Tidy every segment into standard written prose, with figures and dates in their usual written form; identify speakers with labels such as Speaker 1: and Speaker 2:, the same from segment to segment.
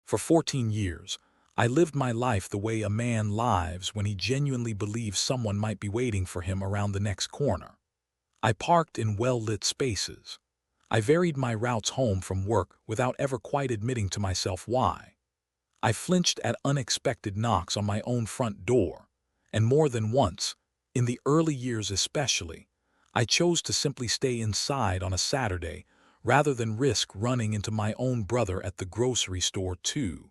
Speaker 1: For 14 years, I lived my life the way a man lives when he genuinely believes someone might be waiting for him around the next corner. I parked in well-lit spaces. I varied my routes home from work without ever quite admitting to myself why. I flinched at unexpected knocks on my own front door, and more than once, in the early years especially, I chose to simply stay inside on a Saturday rather than risk running into my own brother at the grocery store too.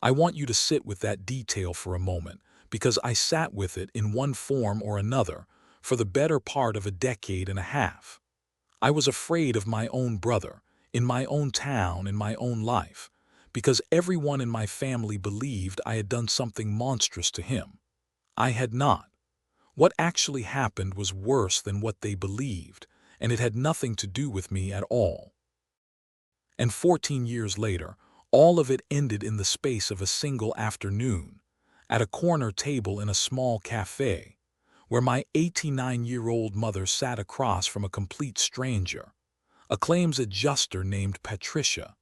Speaker 1: I want you to sit with that detail for a moment, because I sat with it in one form or another for the better part of a decade and a half. I was afraid of my own brother, in my own town, in my own life, because everyone in my family believed I had done something monstrous to him. I had not. What actually happened was worse than what they believed, and it had nothing to do with me at all. And 14 years later, all of it ended in the space of a single afternoon, at a corner table in a small cafe, where my 89-year-old mother sat across from a complete stranger, a claims adjuster named Patricia,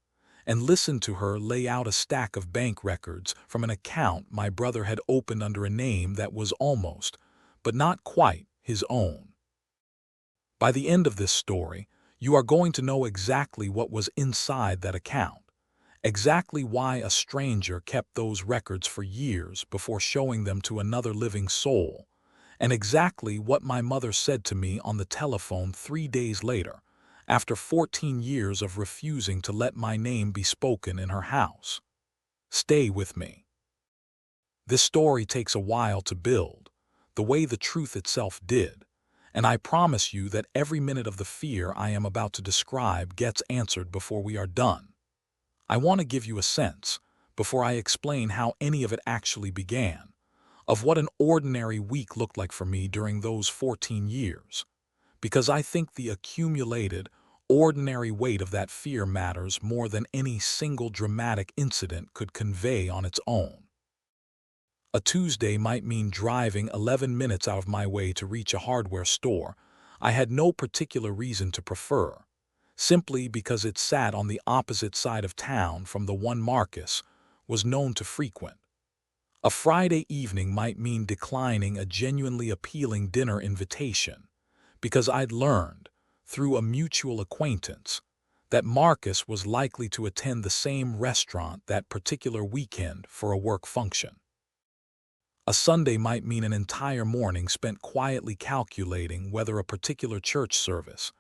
Speaker 1: and listened to her lay out a stack of bank records from an account my brother had opened under a name that was almost, but not quite, his own. By the end of this story, you are going to know exactly what was inside that account, exactly why a stranger kept those records for years before showing them to another living soul, and exactly what my mother said to me on the telephone 3 days later, after 14 years of refusing to let my name be spoken in her house. Stay with me. This story takes a while to build, the way the truth itself did, and I promise you that every minute of the fear I am about to describe gets answered before we are done. I want to give you a sense, before I explain how any of it actually began, of what an ordinary week looked like for me during those 14 years, because I think the accumulated, ordinary weight of that fear matters more than any single dramatic incident could convey on its own. A Tuesday might mean driving 11 minutes out of my way to reach a hardware store I had no particular reason to prefer, simply because it sat on the opposite side of town from the one Marcus was known to frequent. A Friday evening might mean declining a genuinely appealing dinner invitation, because I'd learned, through a mutual acquaintance, that Marcus was likely to attend the same restaurant that particular weekend for a work function. A Sunday might mean an entire morning spent quietly calculating whether a particular church service,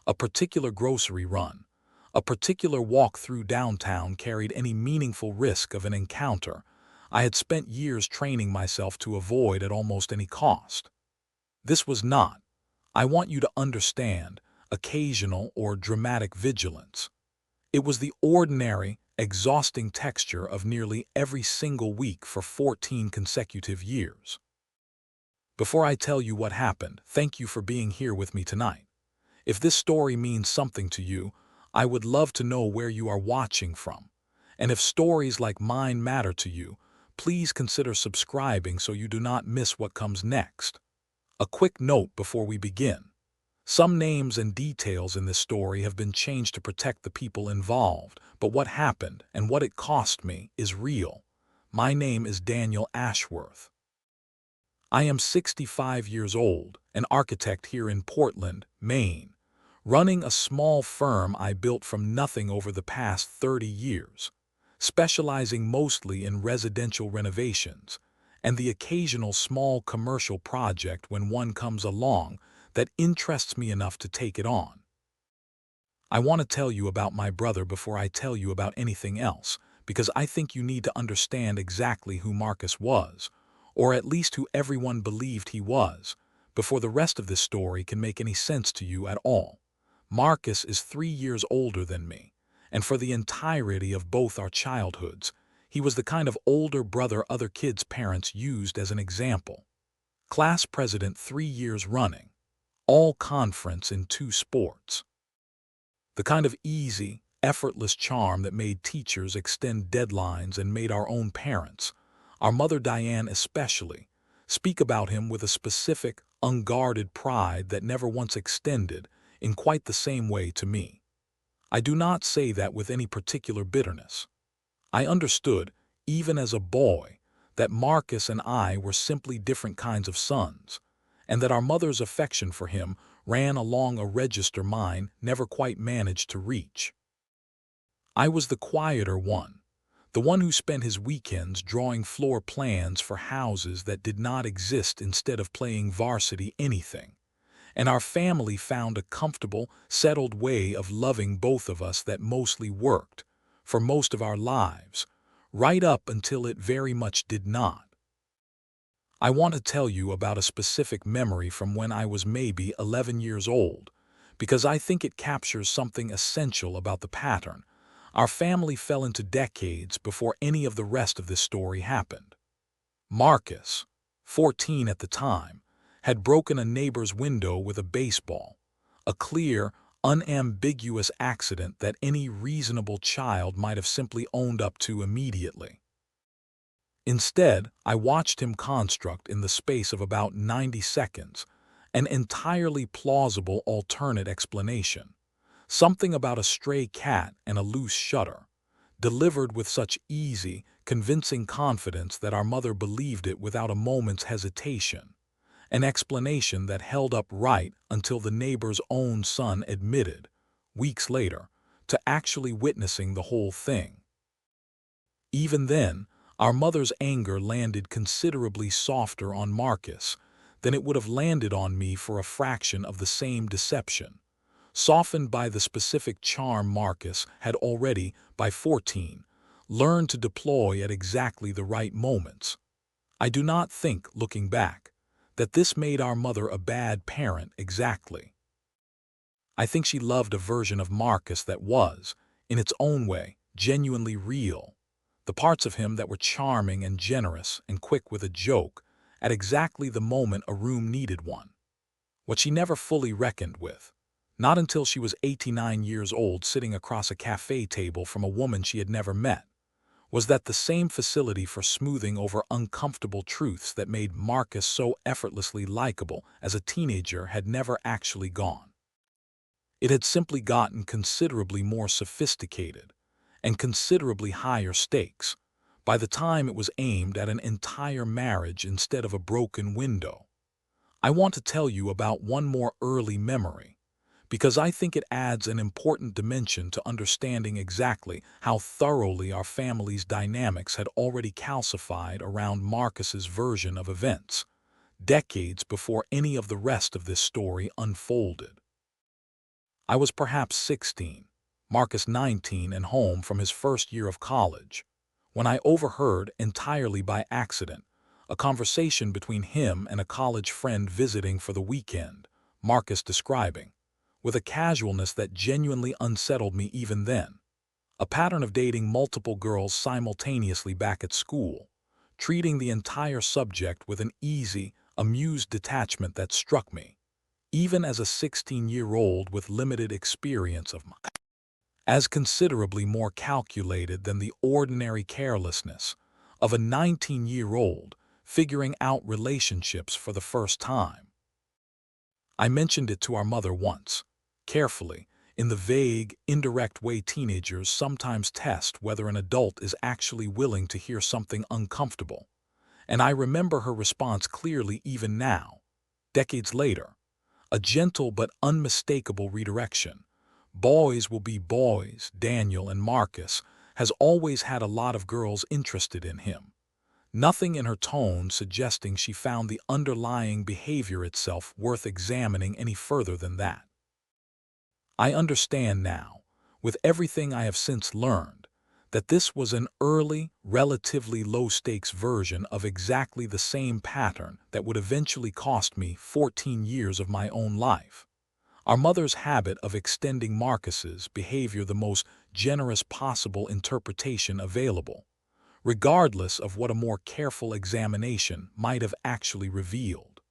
Speaker 1: a particular grocery run, a particular walk through downtown carried any meaningful risk of an encounter I had spent years training myself to avoid at almost any cost. This was not, I want you to understand, occasional or dramatic vigilance. It was the ordinary, exhausting texture of nearly every single week for 14 consecutive years. Before I tell you what happened, thank you for being here with me tonight. If this story means something to you, I would love to know where you are watching from. And if stories like mine matter to you, please consider subscribing so you do not miss what comes next. A quick note before we begin. Some names and details in this story have been changed to protect the people involved, but what happened and what it cost me is real. My name is Daniel Ashworth. I am 65 years old, an architect here in Portland, Maine, running a small firm I built from nothing over the past 30 years, specializing mostly in residential renovations and the occasional small commercial project when one comes along that interests me enough to take it on. I want to tell you about my brother before I tell you about anything else, because I think you need to understand exactly who Marcus was, or at least who everyone believed he was, before the rest of this story can make any sense to you at all. Marcus is 3 years older than me, and for the entirety of both our childhoods, he was the kind of older brother other kids' parents used as an example. Class president 3 years running, all conference in 2 sports. The kind of easy, effortless charm that made teachers extend deadlines and made our own parents, our mother Diane especially, speak about him with a specific, unguarded pride that never once extended in quite the same way to me. I do not say that with any particular bitterness. I understood, even as a boy, that Marcus and I were simply different kinds of sons, and that our mother's affection for him ran along a register mine never quite managed to reach. I was the quieter one, the one who spent his weekends drawing floor plans for houses that did not exist instead of playing varsity anything, and our family found a comfortable, settled way of loving both of us that mostly worked, for most of our lives, right up until it very much did not. I want to tell you about a specific memory from when I was maybe 11 years old, because I think it captures something essential about the pattern our family fell into decades before any of the rest of this story happened. Marcus, 14 at the time, had broken a neighbor's window with a baseball, a clear, unambiguous accident that any reasonable child might have simply owned up to immediately. Instead, I watched him construct in the space of about 90 seconds an entirely plausible alternate explanation, something about a stray cat and a loose shutter, delivered with such easy, convincing confidence that our mother believed it without a moment's hesitation, an explanation that held up right until the neighbor's own son admitted, weeks later, to actually witnessing the whole thing. Even then, our mother's anger landed considerably softer on Marcus than it would have landed on me for a fraction of the same deception, softened by the specific charm Marcus had already, by 14, learned to deploy at exactly the right moments. I do not think, looking back, that this made our mother a bad parent exactly. I think she loved a version of Marcus that was, in its own way, genuinely real, the parts of him that were charming and generous and quick with a joke at exactly the moment a room needed one. What she never fully reckoned with, not until she was 89 years old sitting across a cafe table from a woman she had never met, was that the same facility for smoothing over uncomfortable truths that made Marcus so effortlessly likable as a teenager had never actually gone. It had simply gotten considerably more sophisticated and considerably higher stakes by the time it was aimed at an entire marriage instead of a broken window. I want to tell you about one more early memory, because I think it adds an important dimension to understanding exactly how thoroughly our family's dynamics had already calcified around Marcus's version of events, decades before any of the rest of this story unfolded. I was perhaps 16, Marcus 19 and home from his first year of college, when I overheard, entirely by accident, a conversation between him and a college friend visiting for the weekend, Marcus describing, with a casualness that genuinely unsettled me even then, a pattern of dating multiple girls simultaneously back at school, treating the entire subject with an easy, amused detachment that struck me, even as a 16-year-old with limited experience of mine, as considerably more calculated than the ordinary carelessness of a 19-year-old figuring out relationships for the first time. I mentioned it to our mother once, carefully, in the vague, indirect way teenagers sometimes test whether an adult is actually willing to hear something uncomfortable, and I remember her response clearly even now, decades later, a gentle but unmistakable redirection. Boys will be boys. Daniel and Marcus has always had a lot of girls interested in him. Nothing in her tone suggesting she found the underlying behavior itself worth examining any further than that. I understand now, with everything I have since learned, that this was an early, relatively low-stakes version of exactly the same pattern that would eventually cost me 14 years of my own life. Our mother's habit of extending Marcus's behavior the most generous possible interpretation available, regardless of what a more careful examination might have actually revealed.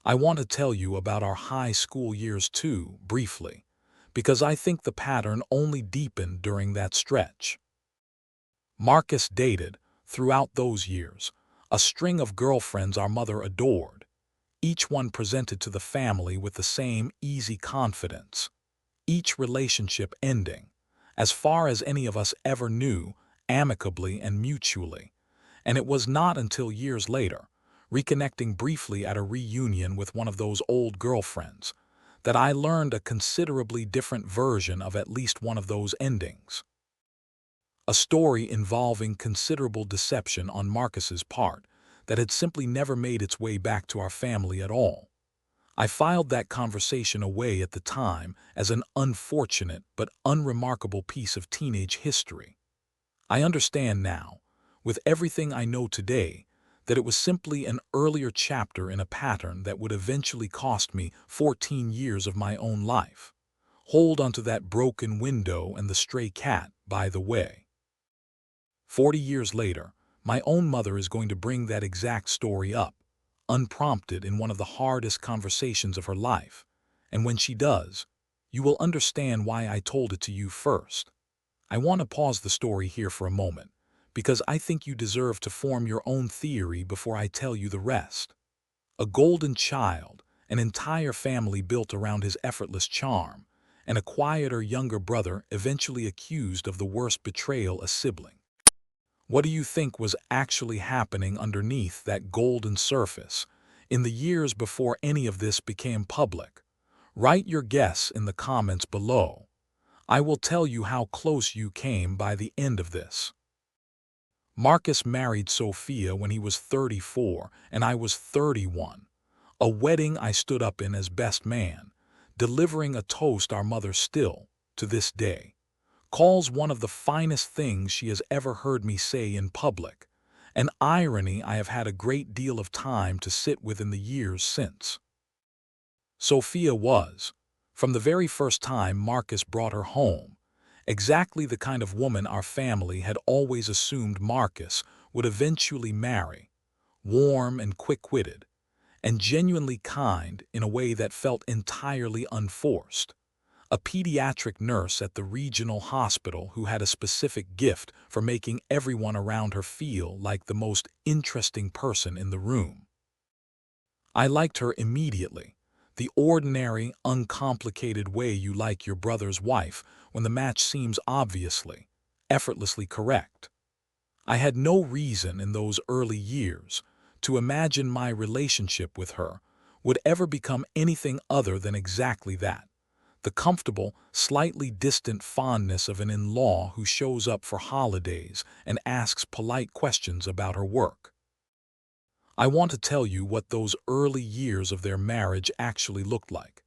Speaker 1: I want to tell you about our high school years too, briefly, because I think the pattern only deepened during that stretch. Marcus dated, throughout those years, a string of girlfriends our mother adored, each one presented to the family with the same easy confidence, each relationship ending, as far as any of us ever knew, amicably and mutually, and it was not until years later, reconnecting briefly at a reunion with one of those old girlfriends, that I learned a considerably different version of at least one of those endings. A story involving considerable deception on Marcus's part that had simply never made its way back to our family at all. I filed that conversation away at the time as an unfortunate but unremarkable piece of teenage history. I understand now, with everything I know today, that it was simply an earlier chapter in a pattern that would eventually cost me 14 years of my own life. Hold onto that broken window and the stray cat, by the way. 40 years later, my own mother is going to bring that exact story up, unprompted in one of the hardest conversations of her life, and when she does, you will understand why I told it to you first. I want to pause the story here for a moment, because I think you deserve to form your own theory before I tell you the rest. A golden child, an entire family built around his effortless charm, and a quieter younger brother eventually accused of the worst betrayal a sibling. What do you think was actually happening underneath that golden surface in the years before any of this became public? Write your guess in the comments below. I will tell you how close you came by the end of this. Marcus married Sophia when he was 34 and I was 31. A wedding I stood up in as best man, delivering a toast our mother still, to this day, calls one of the finest things she has ever heard me say in public, an irony I have had a great deal of time to sit with in the years since. Sophia was, from the very first time Marcus brought her home, exactly the kind of woman our family had always assumed Marcus would eventually marry, warm and quick-witted, and genuinely kind in a way that felt entirely unforced. A pediatric nurse at the regional hospital who had a specific gift for making everyone around her feel like the most interesting person in the room. I liked her immediately, the ordinary, uncomplicated way you like your brother's wife when the match seems obviously, effortlessly correct. I had no reason in those early years to imagine my relationship with her would ever become anything other than exactly that. The comfortable, slightly distant fondness of an in-law who shows up for holidays and asks polite questions about her work. I want to tell you what those early years of their marriage actually looked like,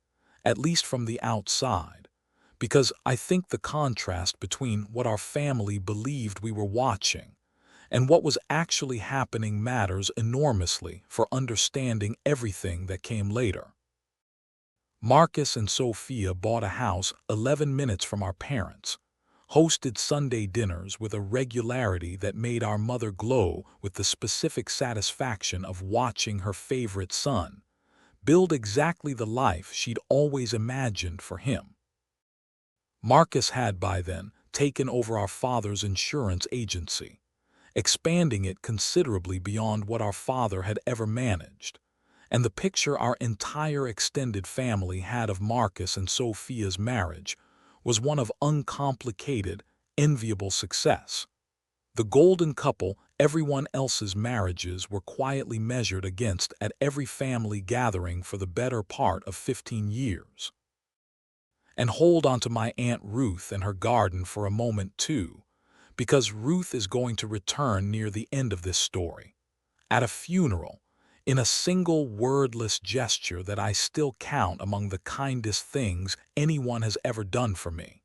Speaker 1: at least from the outside, because I think the contrast between what our family believed we were watching and what was actually happening matters enormously for understanding everything that came later. Marcus and Sophia bought a house 11 minutes from our parents, hosted Sunday dinners with a regularity that made our mother glow with the specific satisfaction of watching her favorite son build exactly the life she'd always imagined for him. Marcus had by then taken over our father's insurance agency, expanding it considerably beyond what our father had ever managed, and the picture our entire extended family had of Marcus and Sophia's marriage was one of uncomplicated, enviable success. The golden couple everyone else's marriages were quietly measured against at every family gathering for the better part of 15 years. And hold on to my Aunt Ruth and her garden for a moment too, because Ruth is going to return near the end of this story, at a funeral, in a single wordless gesture that I still count among the kindest things anyone has ever done for me.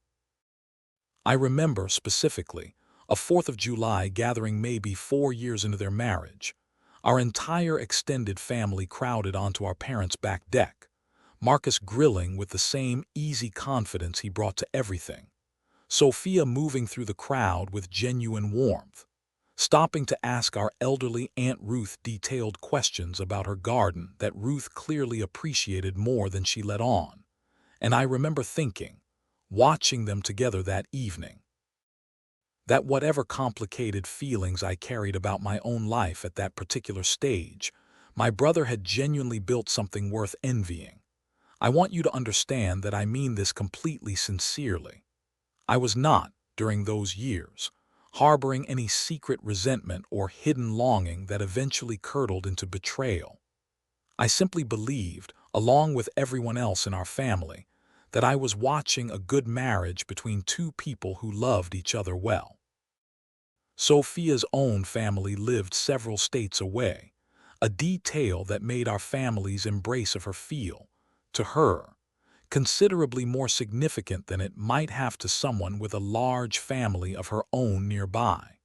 Speaker 1: I remember, specifically, a 4th of July gathering maybe 4 years into their marriage. Our entire extended family crowded onto our parents' back deck, Marcus grilling with the same easy confidence he brought to everything, Sophia moving through the crowd with genuine warmth, stopping to ask our elderly Aunt Ruth detailed questions about her garden that Ruth clearly appreciated more than she let on. And I remember thinking, watching them together that evening, that whatever complicated feelings I carried about my own life at that particular stage, my brother had genuinely built something worth envying. I want you to understand that I mean this completely sincerely. I was not, during those years, harboring any secret resentment or hidden longing that eventually curdled into betrayal. I simply believed, along with everyone else in our family, that I was watching a good marriage between two people who loved each other well. Sophia's own family lived several states away, a detail that made our family's embrace of her feel, to her, considerably more significant than it might have to someone with a large family of her own nearby.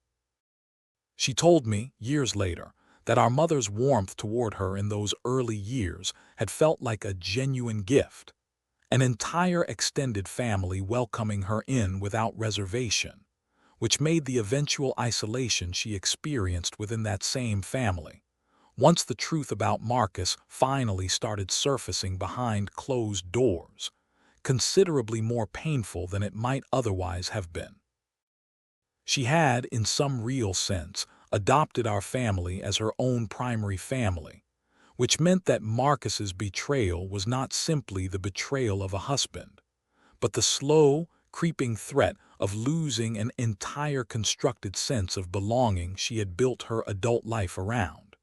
Speaker 1: She told me, years later, that our mother's warmth toward her in those early years had felt like a genuine gift, an entire extended family welcoming her in without reservation, which made the eventual isolation she experienced within that same family, once the truth about Marcus finally started surfacing behind closed doors, considerably more painful than it might otherwise have been. She had, in some real sense, adopted our family as her own primary family, which meant that Marcus's betrayal was not simply the betrayal of a husband, but the slow, creeping threat of losing an entire constructed sense of belonging she had built her adult life around.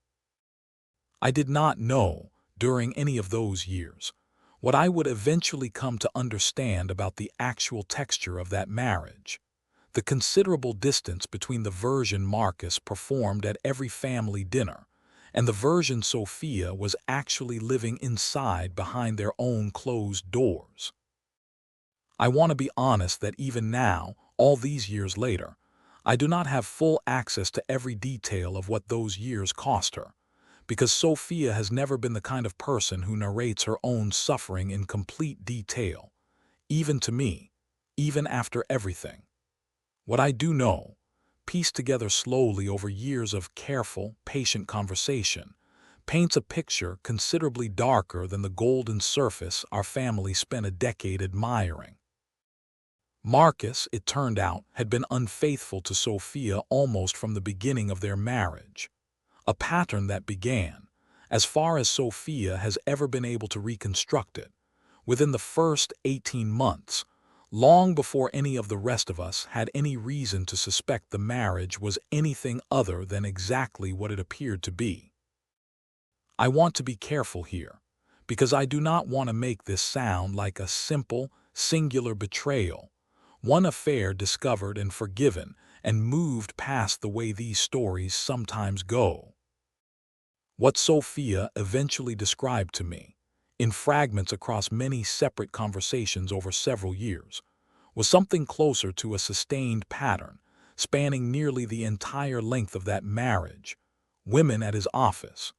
Speaker 1: I did not know, during any of those years, what I would eventually come to understand about the actual texture of that marriage, the considerable distance between the version Marcus performed at every family dinner and the version Sophia was actually living inside behind their own closed doors. I want to be honest that even now, all these years later, I do not have full access to every detail of what those years cost her, because Sophia has never been the kind of person who narrates her own suffering in complete detail, even to me, even after everything. What I do know, pieced together slowly over years of careful, patient conversation, paints a picture considerably darker than the golden surface our family spent a decade admiring. Marcus, it turned out, had been unfaithful to Sophia almost from the beginning of their marriage, a pattern that began, as far as Sophia has ever been able to reconstruct it, within the first 18 months, long before any of the rest of us had any reason to suspect the marriage was anything other than exactly what it appeared to be. I want to be careful here, because I do not want to make this sound like a simple, singular betrayal, one affair discovered and forgiven and moved past the way these stories sometimes go. What Sophia eventually described to me, in fragments across many separate conversations over several years, was something closer to a sustained pattern, spanning nearly the entire length of that marriage. Women at his office,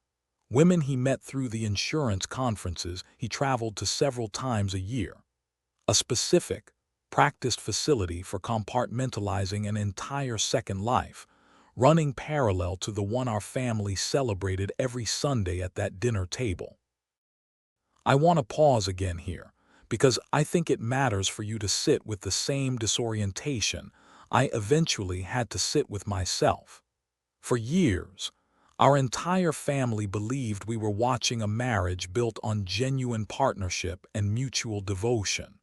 Speaker 1: women he met through the insurance conferences he traveled to several times a year, a specific, practiced facility for compartmentalizing an entire second life, running parallel to the one our family celebrated every Sunday at that dinner table. I want to pause again here, because I think it matters for you to sit with the same disorientation I eventually had to sit with myself. For years, our entire family believed we were watching a marriage built on genuine partnership and mutual devotion.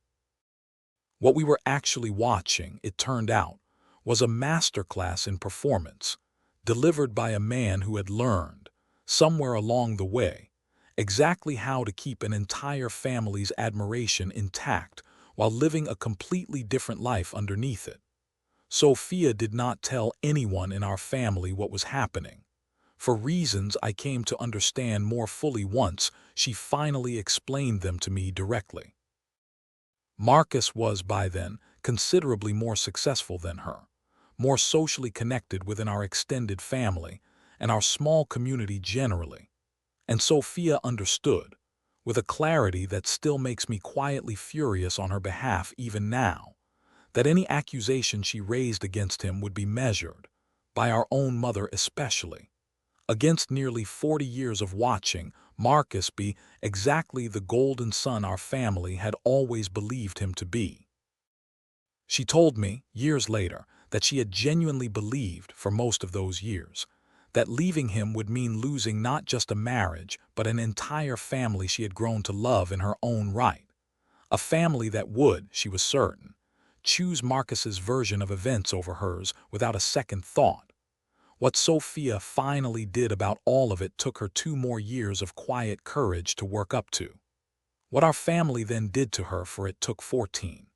Speaker 1: What we were actually watching, it turned out, was a masterclass in performance, delivered by a man who had learned, somewhere along the way, exactly how to keep an entire family's admiration intact while living a completely different life underneath it. Sophia did not tell anyone in our family what was happening, for reasons I came to understand more fully once she finally explained them to me directly. Marcus was, by then, considerably more successful than her, more socially connected within our extended family and our small community generally. And Sophia understood, with a clarity that still makes me quietly furious on her behalf even now, that any accusation she raised against him would be measured, by our own mother especially, against nearly 40 years of watching Marcus be exactly the golden son our family had always believed him to be. She told me, years later, that she had genuinely believed, for most of those years, that leaving him would mean losing not just a marriage, but an entire family she had grown to love in her own right. A family that would, she was certain, choose Marcus's version of events over hers without a second thought. What Sophia finally did about all of it took her 2 more years of quiet courage to work up to. What our family then did to her for it took 14.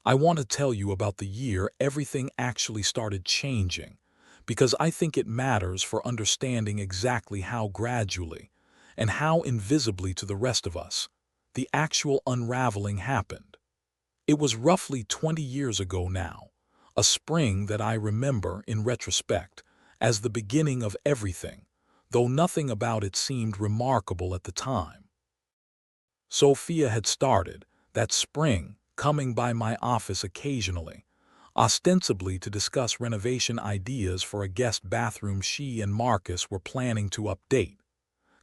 Speaker 1: I want to tell you about the year everything actually started changing, because I think it matters for understanding exactly how gradually, and how invisibly to the rest of us, the actual unraveling happened. It was roughly 20 years ago now, a spring that I remember, in retrospect, as the beginning of everything, though nothing about it seemed remarkable at the time. Sophia had started, that spring, coming by my office occasionally, ostensibly to discuss renovation ideas for a guest bathroom she and Marcus were planning to update.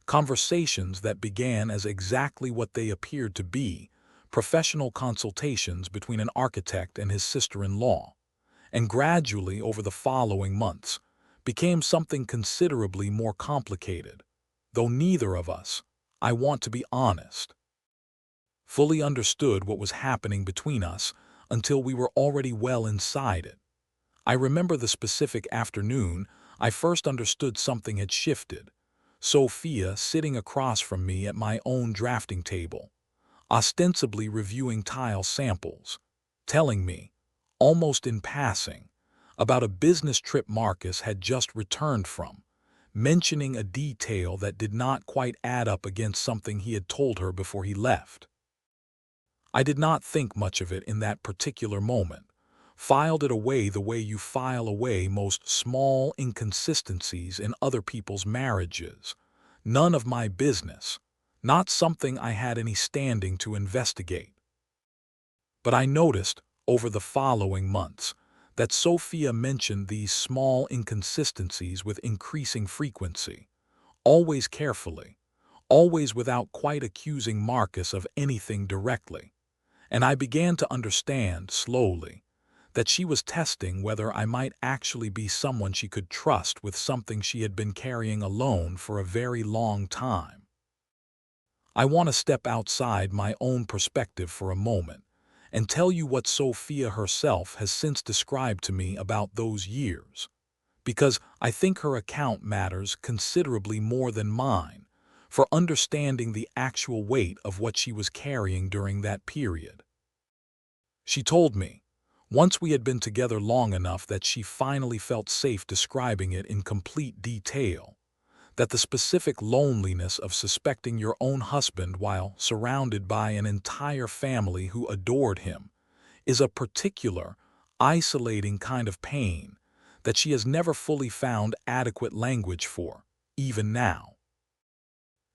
Speaker 1: Conversations that began as exactly what they appeared to be, professional consultations between an architect and his sister-in-law, and gradually over the following months became something considerably more complicated, though neither of us, I want to be honest, fully understood what was happening between us until we were already well inside it. I remember the specific afternoon I first understood something had shifted. Sophia sitting across from me at my own drafting table, ostensibly reviewing tile samples, telling me, almost in passing, about a business trip Marcus had just returned from, mentioning a detail that did not quite add up against something he had told her before he left. I did not think much of it in that particular moment, filed it away the way you file away most small inconsistencies in other people's marriages. None of my business, not something I had any standing to investigate. But I noticed, over the following months, that Sophia mentioned these small inconsistencies with increasing frequency, always carefully, always without quite accusing Marcus of anything directly. And I began to understand, slowly, that she was testing whether I might actually be someone she could trust with something she had been carrying alone for a very long time. I want to step outside my own perspective for a moment and tell you what Sophia herself has since described to me about those years, because I think her account matters considerably more than mine for understanding the actual weight of what she was carrying during that period. She told me, once we had been together long enough that she finally felt safe describing it in complete detail, that the specific loneliness of suspecting your own husband while surrounded by an entire family who adored him is a particular, isolating kind of pain that she has never fully found adequate language for, even now.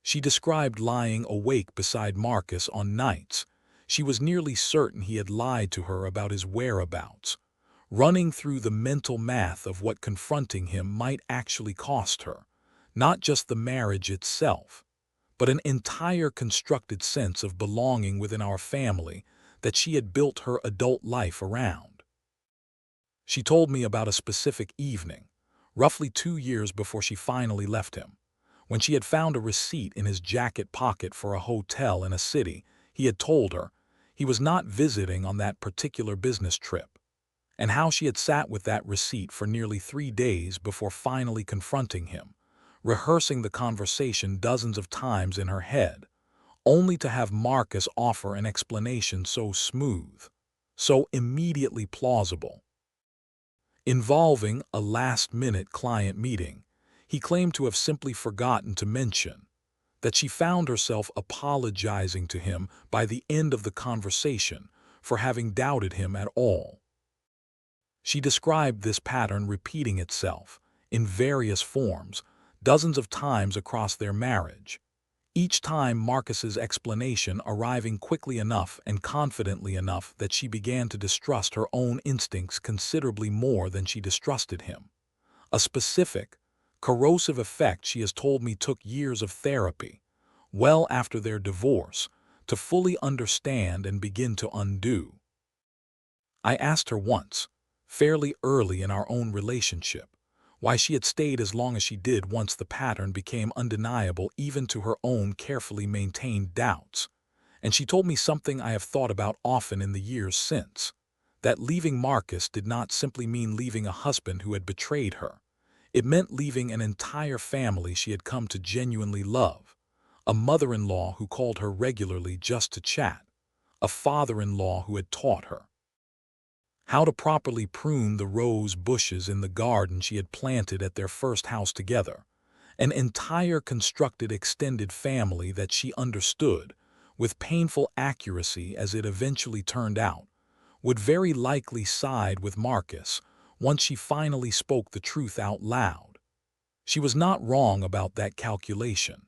Speaker 1: She described lying awake beside Marcus on nights she was nearly certain he had lied to her about his whereabouts, running through the mental math of what confronting him might actually cost her, not just the marriage itself, but an entire constructed sense of belonging within our family that she had built her adult life around. She told me about a specific evening, roughly 2 years before she finally left him, when she had found a receipt in his jacket pocket for a hotel in a city he had told her he was not visiting on that particular business trip, and how she had sat with that receipt for nearly 3 days before finally confronting him, rehearsing the conversation dozens of times in her head, only to have Marcus offer an explanation so smooth, so immediately plausible. Involving a last-minute client meeting, he claimed to have simply forgotten to mention that she found herself apologizing to him by the end of the conversation for having doubted him at all. She described this pattern repeating itself, in various forms, dozens of times across their marriage, each time Marcus's explanation arriving quickly enough and confidently enough that she began to distrust her own instincts considerably more than she distrusted him. A specific, corrosive effect she has told me took years of therapy, well after their divorce, to fully understand and begin to undo. I asked her once, fairly early in our own relationship, why she had stayed as long as she did once the pattern became undeniable even to her own carefully maintained doubts, and she told me something I have thought about often in the years since. that leaving Marcus did not simply mean leaving a husband who had betrayed her. It meant leaving an entire family she had come to genuinely love, a mother-in-law who called her regularly just to chat, a father-in-law who had taught her how to properly prune the rose bushes in the garden she had planted at their first house together, an entire constructed extended family that she understood, with painful accuracy as it eventually turned out, would very likely side with Marcus once she finally spoke the truth out loud. She was not wrong about that calculation.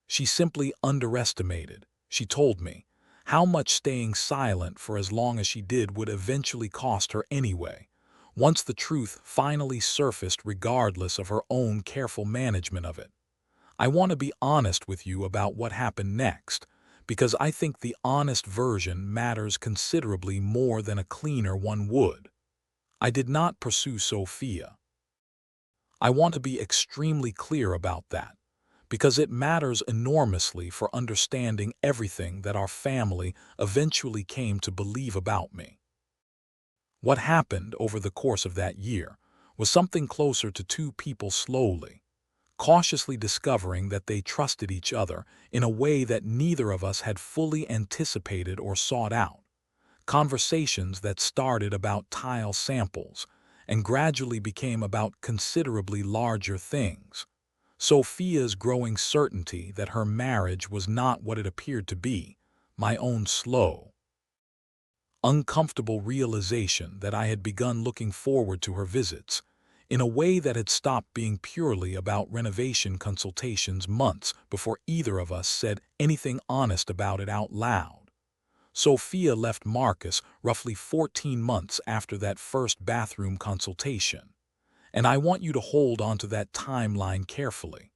Speaker 1: She simply underestimated, she told me, how much staying silent for as long as she did would eventually cost her anyway, once the truth finally surfaced regardless of her own careful management of it. I want to be honest with you about what happened next, because I think the honest version matters considerably more than a cleaner one would. I did not pursue Sophia. I want to be extremely clear about that, because it matters enormously for understanding everything that our family eventually came to believe about me. What happened over the course of that year was something closer to two people slowly, cautiously discovering that they trusted each other in a way that neither of us had fully anticipated or sought out. Conversations that started about tile samples and gradually became about considerably larger things. Sophia's growing certainty that her marriage was not what it appeared to be, my own slow, uncomfortable realization that I had begun looking forward to her visits in a way that had stopped being purely about renovation consultations months before either of us said anything honest about it out loud. Sophia left Marcus roughly 14 months after that first bathroom consultation, and I want you to hold onto that timeline carefully,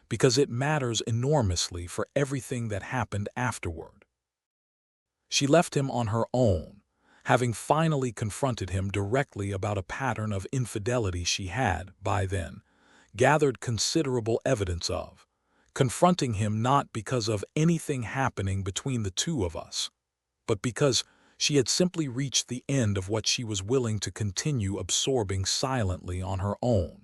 Speaker 1: because it matters enormously for everything that happened afterward. She left him on her own, having finally confronted him directly about a pattern of infidelity she had, by then, gathered considerable evidence of, confronting him not because of anything happening between the two of us, but because she had simply reached the end of what she was willing to continue absorbing silently on her own.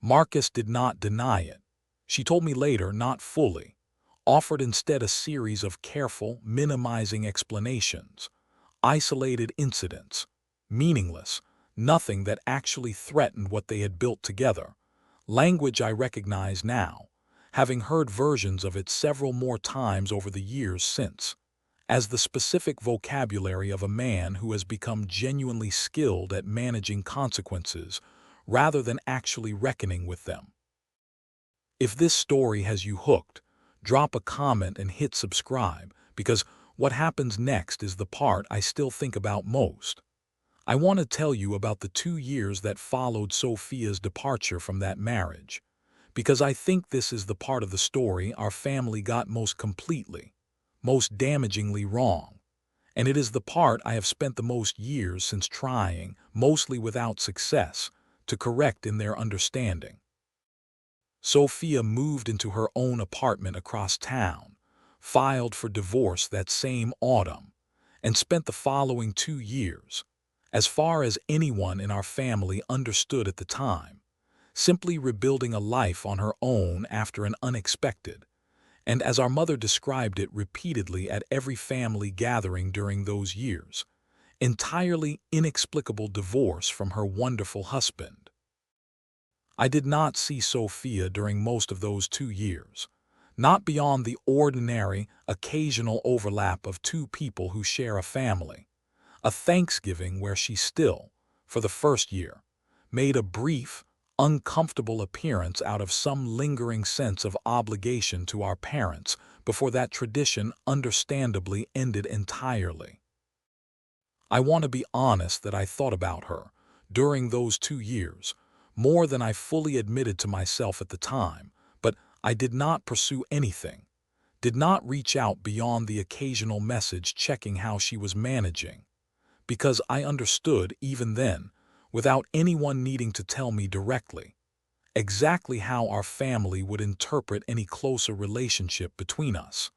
Speaker 1: Marcus did not deny it. She told me later, not fully, offered instead a series of careful, minimizing explanations, isolated incidents, meaningless, nothing that actually threatened what they had built together, language I recognize now, having heard versions of it several more times over the years since, as the specific vocabulary of a man who has become genuinely skilled at managing consequences rather than actually reckoning with them. If this story has you hooked, drop a comment and hit subscribe, because what happens next is the part I still think about most. I want to tell you about the 2 years that followed Sophia's departure from that marriage, because I think this is the part of the story our family got most completely, most damagingly wrong, and it is the part I have spent the most years since trying, mostly without success, to correct in their understanding. Sophia moved into her own apartment across town, filed for divorce that same autumn, and spent the following 2 years, as far as anyone in our family understood at the time, simply rebuilding a life on her own after an unexpected, and as our mother described it repeatedly at every family gathering during those years, entirely inexplicable divorce from her wonderful husband. I did not see Sophia during most of those 2 years, not beyond the ordinary, occasional overlap of two people who share a family, a Thanksgiving where she still, for the first year, made a brief, uncomfortable appearance out of some lingering sense of obligation to our parents before that tradition understandably ended entirely. I want to be honest that I thought about her, during those 2 years, more than I fully admitted to myself at the time, but I did not pursue anything, did not reach out beyond the occasional message checking how she was managing, because I understood even then, without anyone needing to tell me directly, exactly how our family would interpret any closer relationship between us,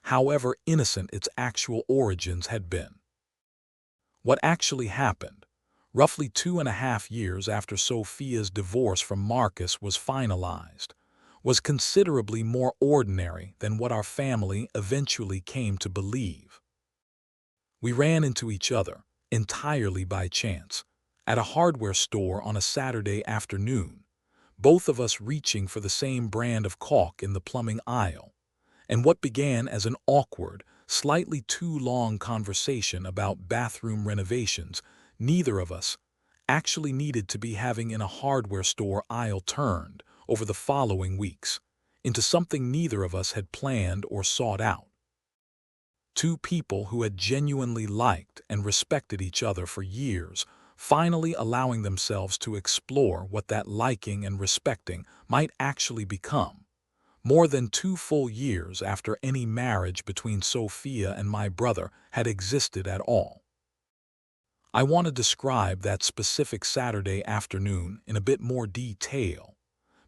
Speaker 1: however innocent its actual origins had been. What actually happened, roughly 2.5 years after Sophia's divorce from Marcus was finalized, was considerably more ordinary than what our family eventually came to believe. We ran into each other, entirely by chance, at a hardware store on a Saturday afternoon, both of us reaching for the same brand of caulk in the plumbing aisle, and what began as an awkward, slightly too long conversation about bathroom renovations neither of us actually needed to be having in a hardware store aisle turned, over the following weeks, into something neither of us had planned or sought out. Two people who had genuinely liked and respected each other for years, finally allowing themselves to explore what that liking and respecting might actually become, more than 2 full years after any marriage between Sophia and my brother had existed at all. I want to describe that specific Saturday afternoon in a bit more detail,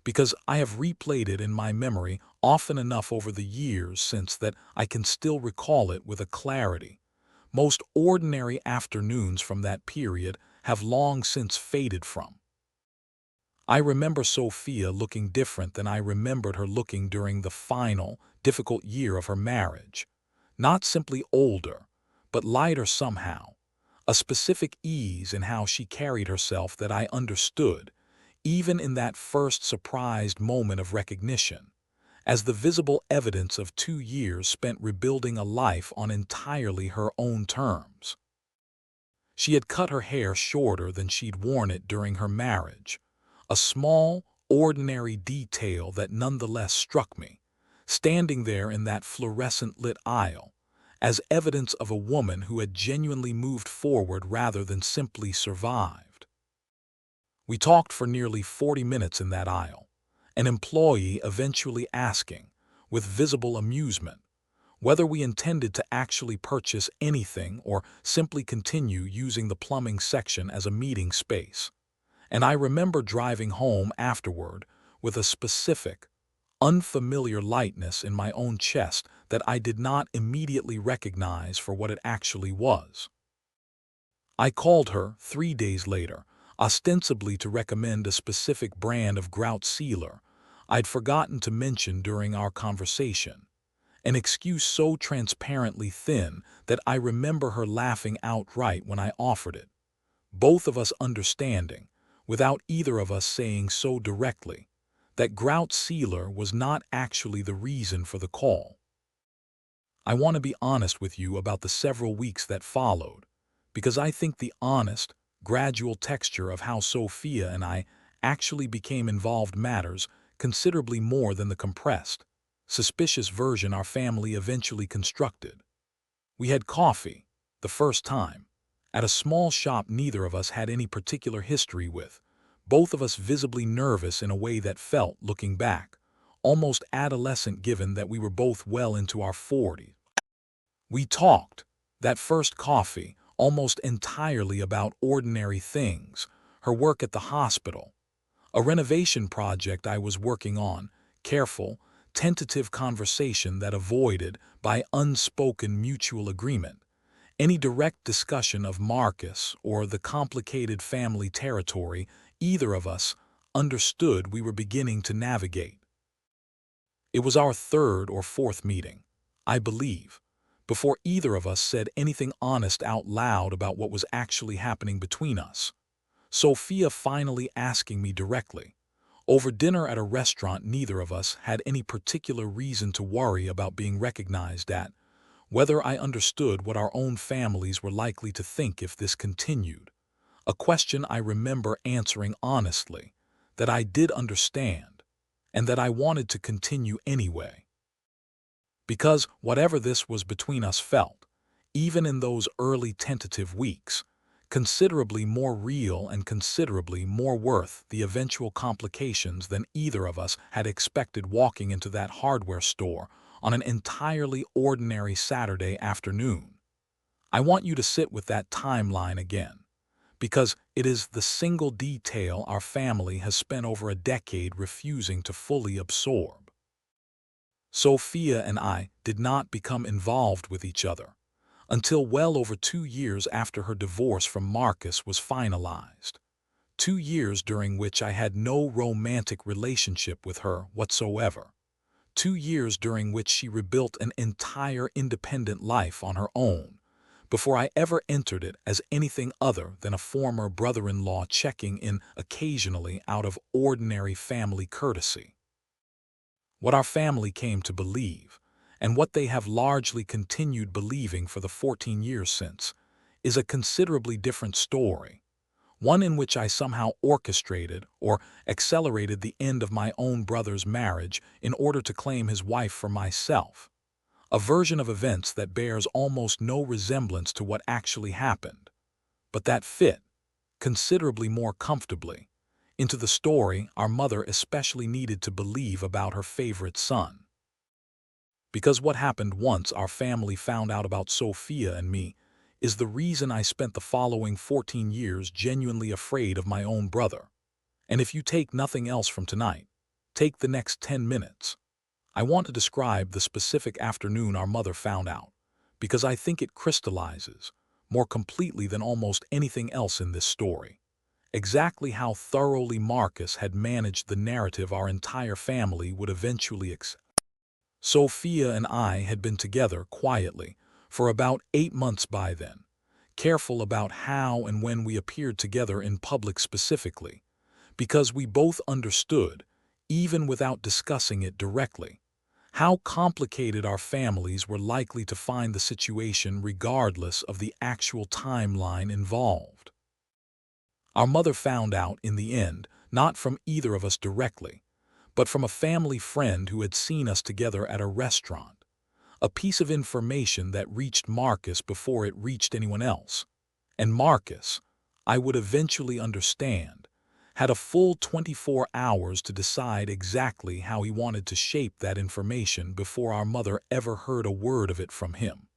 Speaker 1: because I have replayed it in my memory often enough over the years since that I can still recall it with a clarity. Most ordinary afternoons from that period have long since faded from. I remember Sophia looking different than I remembered her looking during the final, difficult year of her marriage. Not simply older, but lighter somehow. A specific ease in how she carried herself that I understood, even in that first surprised moment of recognition, as the visible evidence of 2 years spent rebuilding a life on entirely her own terms. She had cut her hair shorter than she'd worn it during her marriage, a small, ordinary detail that nonetheless struck me, standing there in that fluorescent-lit aisle, as evidence of a woman who had genuinely moved forward rather than simply survived. We talked for nearly 40 minutes in that aisle, an employee eventually asking, with visible amusement, whether we intended to actually purchase anything or simply continue using the plumbing section as a meeting space. And I remember driving home afterward with a specific, unfamiliar lightness in my own chest that I did not immediately recognize for what it actually was. I called her 3 days later, ostensibly to recommend a specific brand of grout sealer I'd forgotten to mention during our conversation, an excuse so transparently thin that I remember her laughing outright when I offered it, both of us understanding, without either of us saying so directly, that grout sealer was not actually the reason for the call. I want to be honest with you about the several weeks that followed, because I think the honest, gradual texture of how Sophia and I actually became involved matters considerably more than the compressed, suspicious version our family eventually constructed. We had coffee, the first time, at a small shop neither of us had any particular history with, both of us visibly nervous in a way that felt, looking back, almost adolescent given that we were both well into our 40s. We talked, that first coffee, almost entirely about ordinary things, her work at the hospital, a renovation project I was working on, careful, tentative conversation that avoided, by unspoken mutual agreement, any direct discussion of Marcus or the complicated family territory either of us understood we were beginning to navigate. It was our third or fourth meeting, I believe, before either of us said anything honest out loud about what was actually happening between us. Sophia finally asking me directly, over dinner at a restaurant neither of us had any particular reason to worry about being recognized at, whether I understood what our own families were likely to think if this continued, a question I remember answering honestly, that I did understand, and that I wanted to continue anyway. Because whatever this was between us felt, even in those early tentative weeks, considerably more real and considerably more worth the eventual complications than either of us had expected walking into that hardware store on an entirely ordinary Saturday afternoon. I want you to sit with that timeline again, because it is the single detail our family has spent over a decade refusing to fully absorb. Sophia and I did not become involved with each other until well over 2 years after her divorce from Marcus was finalized. 2 years during which I had no romantic relationship with her whatsoever. 2 years during which she rebuilt an entire independent life on her own, before I ever entered it as anything other than a former brother-in-law checking in occasionally out of ordinary family courtesy. What our family came to believe, and what they have largely continued believing for the 14 years since, is a considerably different story, one in which I somehow orchestrated or accelerated the end of my own brother's marriage in order to claim his wife for myself, a version of events that bears almost no resemblance to what actually happened, but that fit, considerably more comfortably, into the story our mother especially needed to believe about her favorite son. Because what happened once our family found out about Sophia and me is the reason I spent the following 14 years genuinely afraid of my own brother. And if you take nothing else from tonight, take the next 10 minutes. I want to describe the specific afternoon our mother found out, because I think it crystallizes, more completely than almost anything else in this story, exactly how thoroughly Marcus had managed the narrative our entire family would eventually accept. Sophia and I had been together quietly for about 8 months by then, careful about how and when we appeared together in public specifically, because we both understood, even without discussing it directly, how complicated our families were likely to find the situation regardless of the actual timeline involved. Our mother found out in the end, not from either of us directly, but from a family friend who had seen us together at a restaurant, a piece of information that reached Marcus before it reached anyone else. And Marcus, I would eventually understand, had a full 24 hours to decide exactly how he wanted to shape that information before our mother ever heard a word of it from him.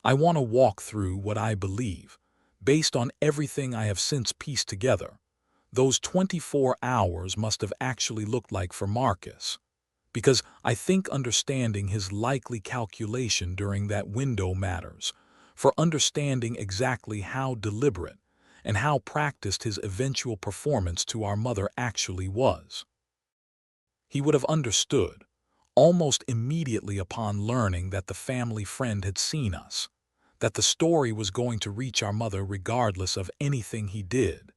Speaker 1: I want to walk through what I believe, based on everything I have since pieced together, those 24 hours must have actually looked like for Marcus, because I think understanding his likely calculation during that window matters, for understanding exactly how deliberate and how practiced his eventual performance to our mother actually was. He would have understood, almost immediately upon learning that the family friend had seen us, that the story was going to reach our mother regardless of anything he did,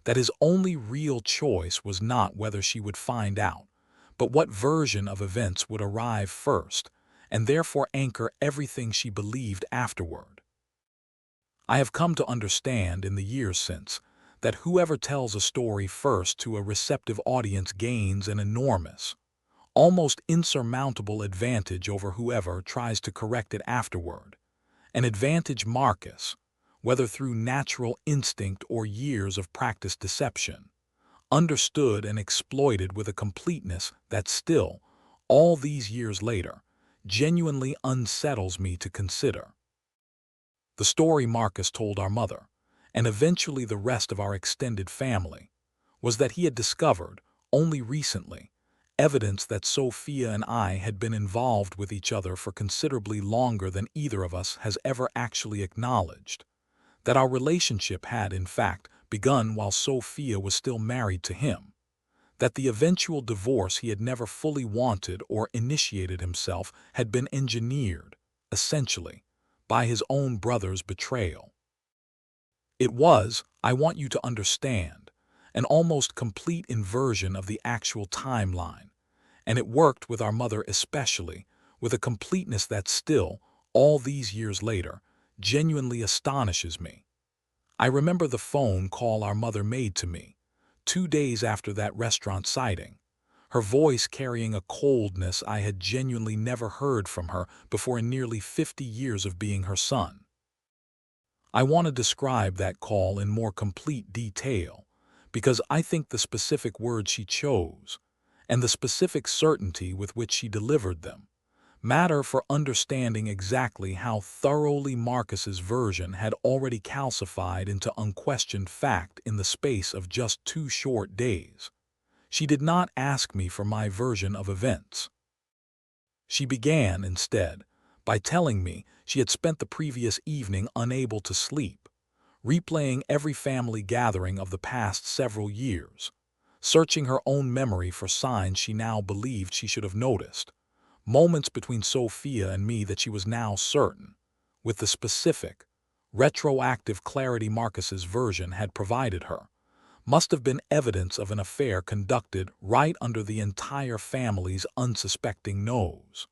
Speaker 1: that his only real choice was not whether she would find out, but what version of events would arrive first, and therefore anchor everything she believed afterward. I have come to understand in the years since that whoever tells a story first to a receptive audience gains an enormous, almost insurmountable advantage over whoever tries to correct it afterward, an advantage Marcus, whether through natural instinct or years of practiced deception, understood and exploited with a completeness that still, all these years later, genuinely unsettles me to consider. The story Marcus told our mother, and eventually the rest of our extended family, was that he had discovered, only recently, evidence that Sophia and I had been involved with each other for considerably longer than either of us has ever actually acknowledged, that our relationship had, in fact, begun while Sophia was still married to him, that the eventual divorce he had never fully wanted or initiated himself had been engineered, essentially, by his own brother's betrayal. It was, I want you to understand, an almost complete inversion of the actual timeline, and it worked with our mother especially, with a completeness that still, all these years later, genuinely astonishes me. I remember the phone call our mother made to me, 2 days after that restaurant sighting, her voice carrying a coldness I had genuinely never heard from her before in nearly 50 years of being her son. I want to describe that call in more complete detail, because I think the specific words she chose, and the specific certainty with which she delivered them, matter for understanding exactly how thoroughly Marcus's version had already calcified into unquestioned fact in the space of just 2 short days. She did not ask me for my version of events. She began, instead, by telling me She had spent the previous evening unable to sleep, replaying every family gathering of the past several years, searching her own memory for signs she now believed she should have noticed, moments between Sophia and me that she was now certain, with the specific, retroactive clarity Marcus's version had provided her, must have been evidence of an affair conducted right under the entire family's unsuspecting nose.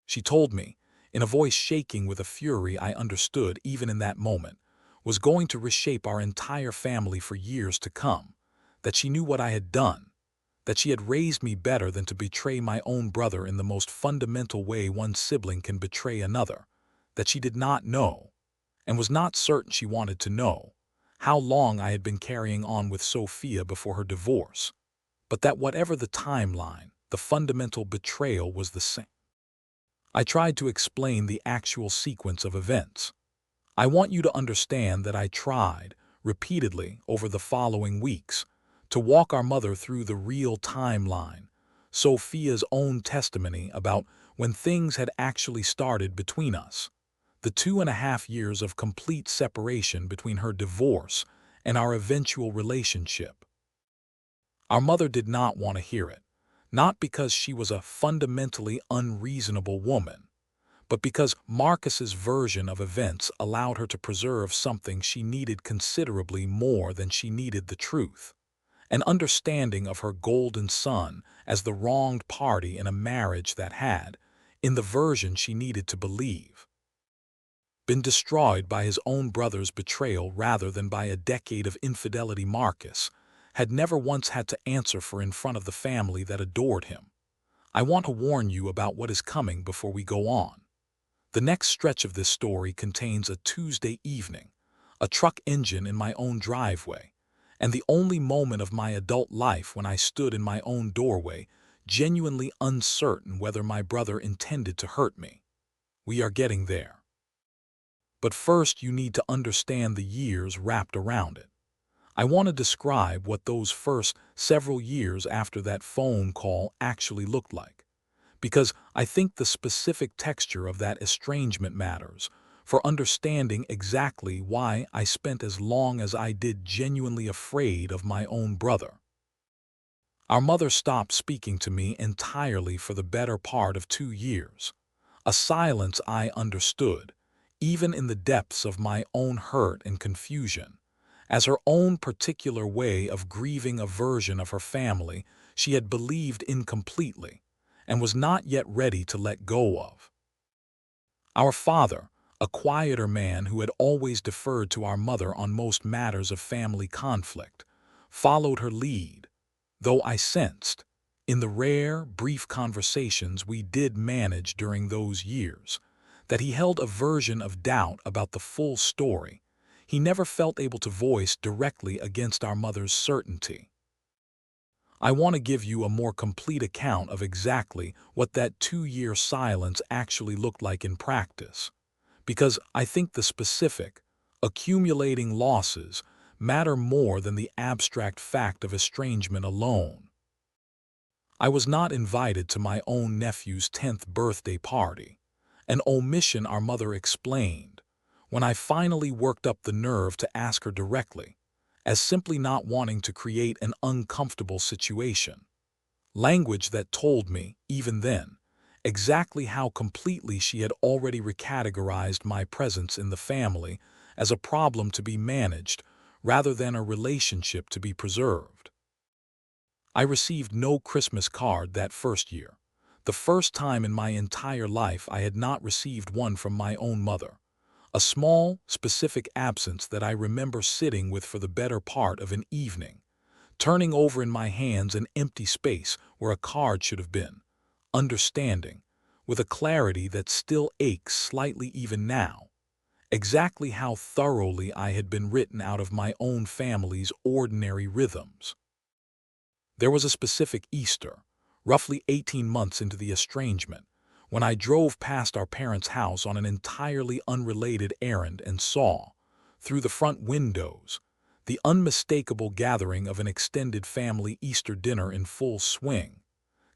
Speaker 1: She told me, in a voice shaking with a fury I understood even in that moment, was going to reshape our entire family for years to come, that she knew what I had done, that she had raised me better than to betray my own brother in the most fundamental way one sibling can betray another, that she did not know, and was not certain she wanted to know, how long I had been carrying on with Sophia before her divorce, but that whatever the timeline, the fundamental betrayal was the same. I tried to explain the actual sequence of events. I want you to understand that I tried, repeatedly over the following weeks, to walk our mother through the real timeline, Sophia's own testimony about when things had actually started between us, the 2.5 years of complete separation between her divorce and our eventual relationship. Our mother did not want to hear it, not because she was a fundamentally unreasonable woman, but because Marcus's version of events allowed her to preserve something she needed considerably more than she needed the truth, an understanding of her golden son as the wronged party in a marriage that had, in the version she needed to believe, been destroyed by his own brother's betrayal rather than by a decade of infidelity. Marcus had never once had to answer for in front of the family that adored him. I want to warn you about what is coming before we go on. The next stretch of this story contains a Tuesday evening, a truck engine in my own driveway, and the only moment of my adult life when I stood in my own doorway, genuinely uncertain whether my brother intended to hurt me. We are getting there. But first you need to understand the years wrapped around it. I want to describe what those first several years after that phone call actually looked like, because I think the specific texture of that estrangement matters for understanding exactly why I spent as long as I did genuinely afraid of my own brother. Our mother stopped speaking to me entirely for the better part of 2 years, a silence I understood, even in the depths of my own hurt and confusion, as her own particular way of grieving a version of her family she had believed incompletely and was not yet ready to let go of. Our father, a quieter man who had always deferred to our mother on most matters of family conflict, followed her lead, though I sensed, in the rare, brief conversations we did manage during those years, that he held a version of doubt about the full story he never felt able to voice directly against our mother's certainty. I want to give you a more complete account of exactly what that 2-year silence actually looked like in practice, because I think the specific, accumulating losses matter more than the abstract fact of estrangement alone. I was not invited to my own nephew's 10th birthday party, an omission our mother explained, when I finally worked up the nerve to ask her directly, as simply not wanting to create an uncomfortable situation. Language that told me, even then, exactly how completely she had already recategorized my presence in the family as a problem to be managed rather than a relationship to be preserved. I received no Christmas card that first year, the first time in my entire life I had not received one from my own mother, a small, specific absence that I remember sitting with for the better part of an evening, turning over in my hands an empty space where a card should have been, understanding, with a clarity that still aches slightly even now, exactly how thoroughly I had been written out of my own family's ordinary rhythms. There was a specific Easter, roughly 18 months into the estrangement, when I drove past our parents' house on an entirely unrelated errand and saw, through the front windows, the unmistakable gathering of an extended family Easter dinner in full swing,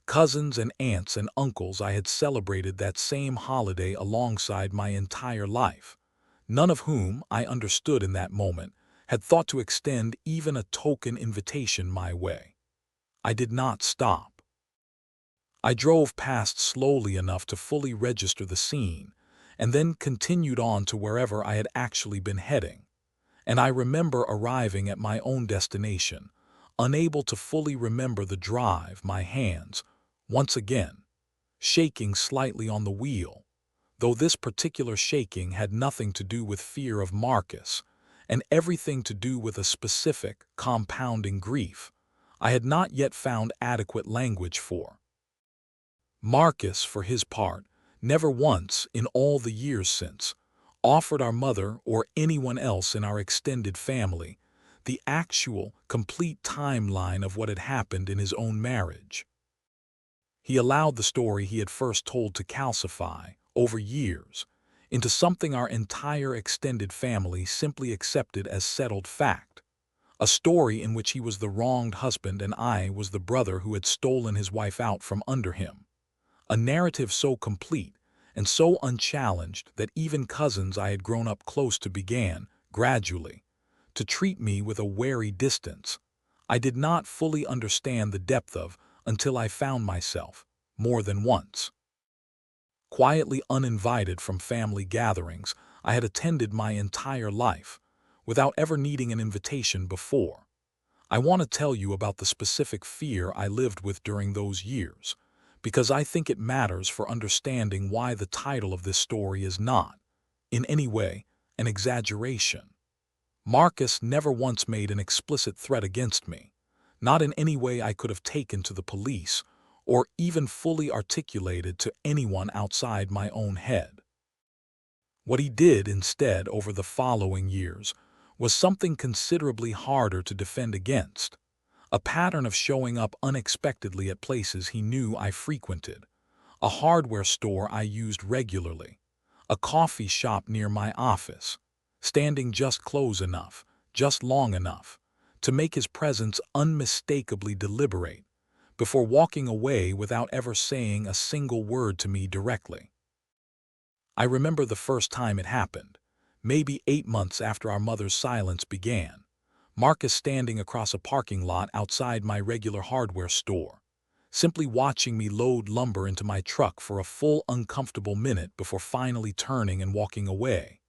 Speaker 1: Cousins and aunts and uncles I had celebrated that same holiday alongside my entire life, none of whom, I understood in that moment, had thought to extend even a token invitation my way. I did not stop. I drove past slowly enough to fully register the scene, and then continued on to wherever I had actually been heading. And I remember arriving at my own destination, unable to fully remember the drive, my hands, once again, shaking slightly on the wheel, though this particular shaking had nothing to do with fear of Marcus, and everything to do with a specific, compounding grief I had not yet found adequate language for. Marcus, for his part, never once, in all the years since, offered our mother or anyone else in our extended family the actual, complete timeline of what had happened in his own marriage. He allowed the story he had first told to calcify, over years, into something our entire extended family simply accepted as settled fact, a story in which he was the wronged husband and I was the brother who had stolen his wife out from under him. A narrative so complete and so unchallenged that even cousins I had grown up close to began, gradually, to treat me with a wary distance I did not fully understand the depth of until I found myself, more than once, quietly uninvited from family gatherings I had attended my entire life, without ever needing an invitation before. I want to tell you about the specific fear I lived with during those years, because I think it matters for understanding why the title of this story is not, in any way, an exaggeration. Marcus never once made an explicit threat against me, not in any way I could have taken to the police or even fully articulated to anyone outside my own head. What he did instead over the following years was something considerably harder to defend against, a pattern of showing up unexpectedly at places he knew I frequented, a hardware store I used regularly, a coffee shop near my office, standing just close enough, just long enough, to make his presence unmistakably deliberate, before walking away without ever saying a single word to me directly. I remember the first time it happened, maybe 8 months after our mother's silence began, Marcus standing across a parking lot outside my regular hardware store, simply watching me load lumber into my truck for a full uncomfortable minute before finally turning and walking away.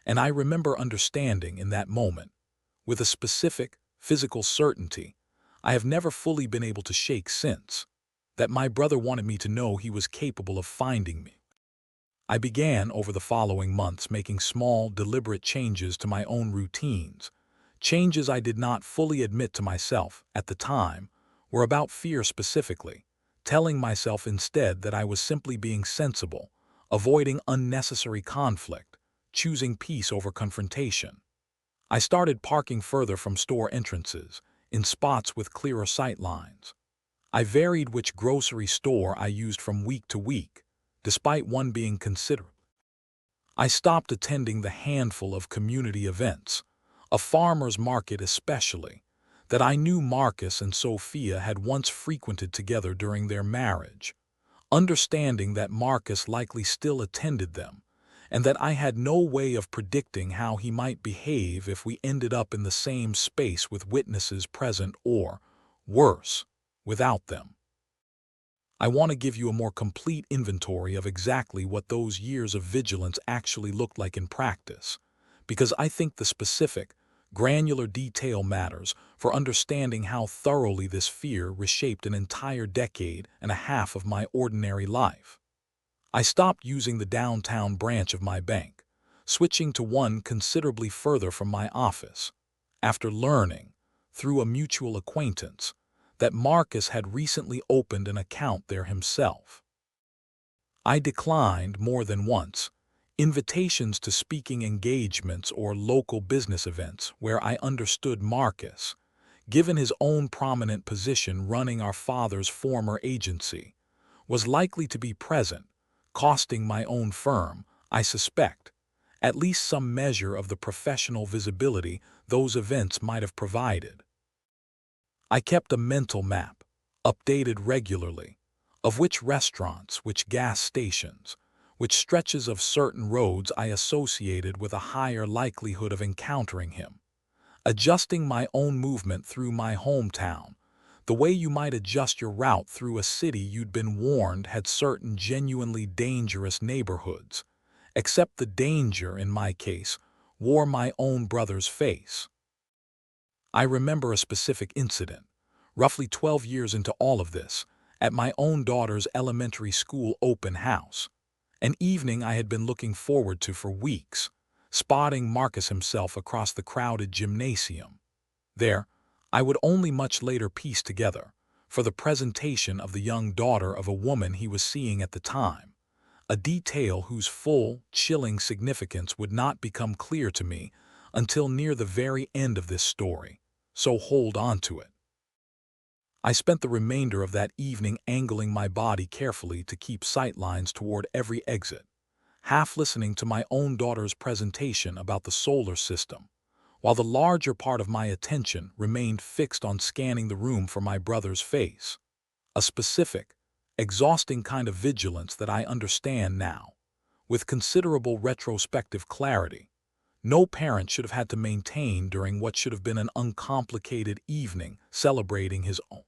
Speaker 1: And I remember understanding in that moment, with a specific, physical certainty I have never fully been able to shake since, that my brother wanted me to know he was capable of finding me. I began over the following months making small, deliberate changes to my own routines, changes I did not fully admit to myself at the time were about fear specifically, telling myself instead that I was simply being sensible, avoiding unnecessary conflict, choosing peace over confrontation. I started parking further from store entrances, in spots with clearer sight lines. I varied which grocery store I used from week to week, despite one being considerable. I stopped attending the handful of community events, a farmer's market especially, that I knew Marcus and Sophia had once frequented together during their marriage, understanding that Marcus likely still attended them, and that I had no way of predicting how he might behave if we ended up in the same space with witnesses present or, worse, without them. I want to give you a more complete inventory of exactly what those years of vigilance actually looked like in practice, because I think the specific, granular detail matters for understanding how thoroughly this fear reshaped an entire decade and a half of my ordinary life. I stopped using the downtown branch of my bank, switching to one considerably further from my office, after learning, through a mutual acquaintance, that Marcus had recently opened an account there himself. I declined more than once invitations to speaking engagements or local business events where I understood Marcus, given his own prominent position running our father's former agency, was likely to be present, costing my own firm, I suspect, at least some measure of the professional visibility those events might have provided. I kept a mental map, updated regularly, Of which restaurants, which gas stations, which stretches of certain roads I associated with a higher likelihood of encountering him. Adjusting my own movement through my hometown, the way you might adjust your route through a city you'd been warned had certain genuinely dangerous neighborhoods, except the danger, in my case, wore my own brother's face. I remember a specific incident, roughly 12 years into all of this, at my own daughter's elementary school open house, an evening I had been looking forward to for weeks, spotting Marcus himself across the crowded gymnasium. There, I would only much later piece together, for the presentation of the young daughter of a woman he was seeing at the time, a detail whose full, chilling significance would not become clear to me until near the very end of this story, so hold on to it. I spent the remainder of that evening angling my body carefully to keep sightlines toward every exit, half listening to my own daughter's presentation about the solar system, while the larger part of my attention remained fixed on scanning the room for my brother's face. A specific, exhausting kind of vigilance that I understand now, with considerable retrospective clarity. No parent should have had to maintain during what should have been an uncomplicated evening celebrating his own.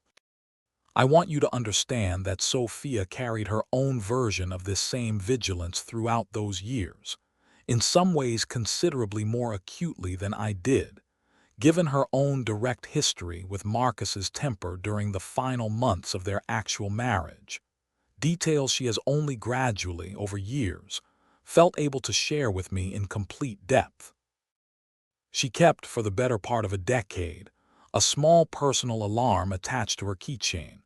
Speaker 1: I want you to understand that Sophia carried her own version of this same vigilance throughout those years, in some ways considerably more acutely than I did, given her own direct history with Marcus's temper during the final months of their actual marriage, details she has only gradually, over years, felt able to share with me in complete depth. She kept, for the better part of a decade, a small personal alarm attached to her keychain,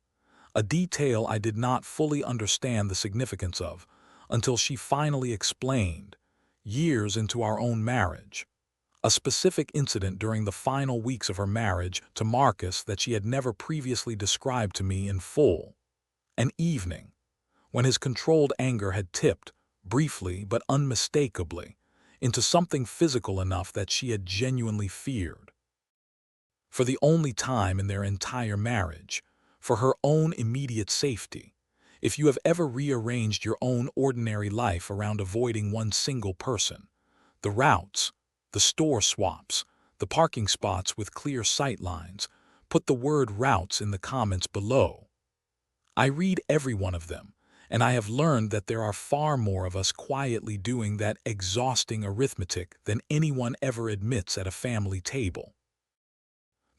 Speaker 1: a detail I did not fully understand the significance of until she finally explained, years into our own marriage, a specific incident during the final weeks of her marriage to Marcus that she had never previously described to me in full. An evening, when his controlled anger had tipped, briefly but unmistakably, into something physical enough that she had genuinely feared. For the only time in their entire marriage, for her own immediate safety, if you have ever rearranged your own ordinary life around avoiding one single person, the routes, the store swaps, the parking spots with clear sight lines, put the word routes in the comments below. I read every one of them, and I have learned that there are far more of us quietly doing that exhausting arithmetic than anyone ever admits at a family table.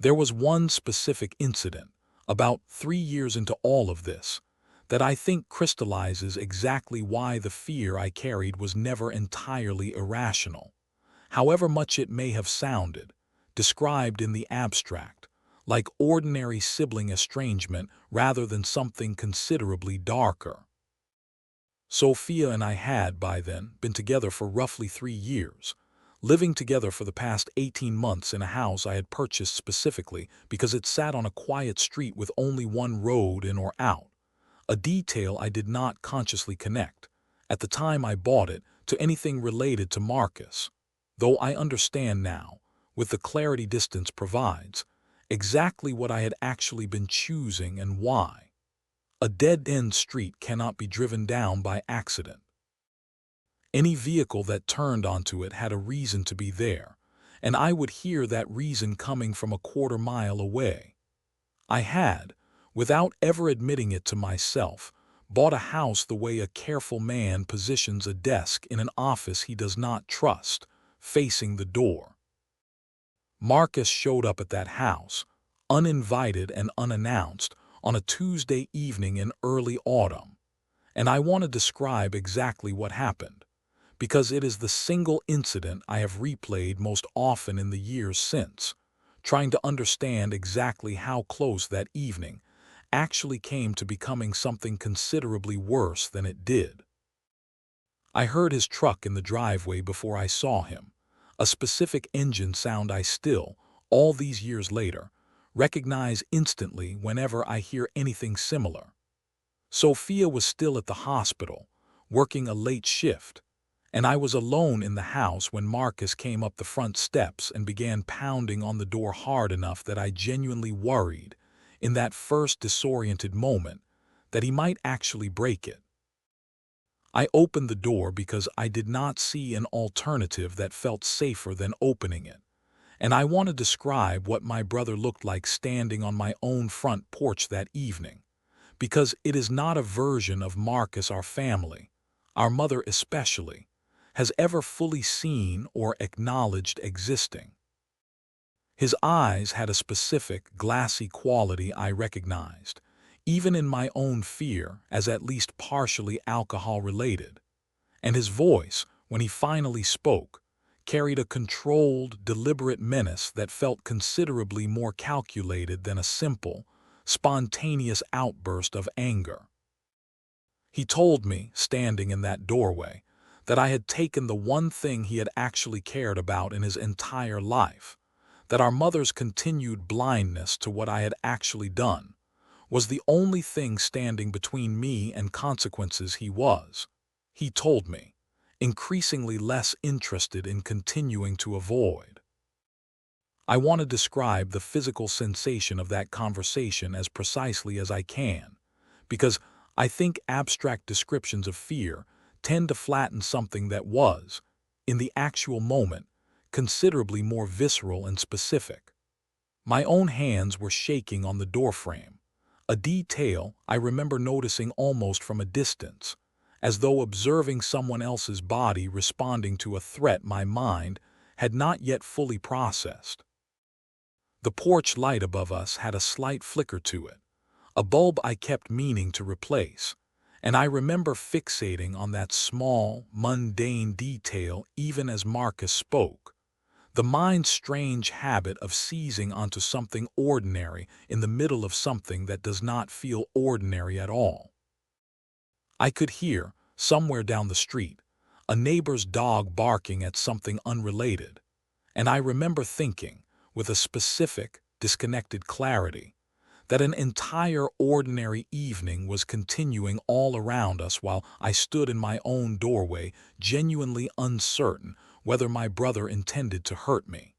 Speaker 1: There was one specific incident, about 3 years into all of this, that I think crystallizes exactly why the fear I carried was never entirely irrational, however much it may have sounded, described in the abstract, like ordinary sibling estrangement rather than something considerably darker. Sophia and I had, by then, been together for roughly 3 years, living together for the past 18 months in a house I had purchased specifically because it sat on a quiet street with only one road in or out, a detail I did not consciously connect, at the time I bought it, to anything related to Marcus, though I understand now, with the clarity distance provides, exactly what I had actually been choosing and why. A dead-end street cannot be driven down by accident. Any vehicle that turned onto it had a reason to be there, and I would hear that reason coming from a quarter-mile away. I had, without ever admitting it to myself, bought a house the way a careful man positions a desk in an office he does not trust, facing the door. Marcus showed up at that house, uninvited and unannounced, on a Tuesday evening in early autumn, and I want to describe exactly what happened, because it is the single incident I have replayed most often in the years since, trying to understand exactly how close that evening actually came to becoming something considerably worse than it did. I heard his truck in the driveway before I saw him, a specific engine sound I still, all these years later, recognize instantly whenever I hear anything similar. Sophia was still at the hospital, working a late shift, and I was alone in the house when Marcus came up the front steps and began pounding on the door hard enough that I genuinely worried, in that first disoriented moment, that he might actually break it. I opened the door because I did not see an alternative that felt safer than opening it, and I want to describe what my brother looked like standing on my own front porch that evening, because it is not a version of Marcus our family, our mother especially, has ever fully seen or acknowledged existing. His eyes had a specific, glassy quality I recognized, even in my own fear, as at least partially alcohol-related, and his voice, when he finally spoke, carried a controlled, deliberate menace that felt considerably more calculated than a simple, spontaneous outburst of anger. He told me, standing in that doorway, that I had taken the one thing he had actually cared about in his entire life, that our mother's continued blindness to what I had actually done was the only thing standing between me and consequences he told me, increasingly less interested in continuing to avoid. I want to describe the physical sensation of that conversation as precisely as I can, because I think abstract descriptions of fear tend to flatten something that was, in the actual moment, considerably more visceral and specific. My own hands were shaking on the doorframe, a detail I remember noticing almost from a distance, as though observing someone else's body responding to a threat my mind had not yet fully processed. The porch light above us had a slight flicker to it, a bulb I kept meaning to replace, and I remember fixating on that small, mundane detail even as Marcus spoke, the mind's strange habit of seizing onto something ordinary in the middle of something that does not feel ordinary at all. I could hear, somewhere down the street, a neighbor's dog barking at something unrelated, and I remember thinking, with a specific, disconnected clarity, that an entire ordinary evening was continuing all around us while I stood in my own doorway, genuinely uncertain whether my brother intended to hurt me.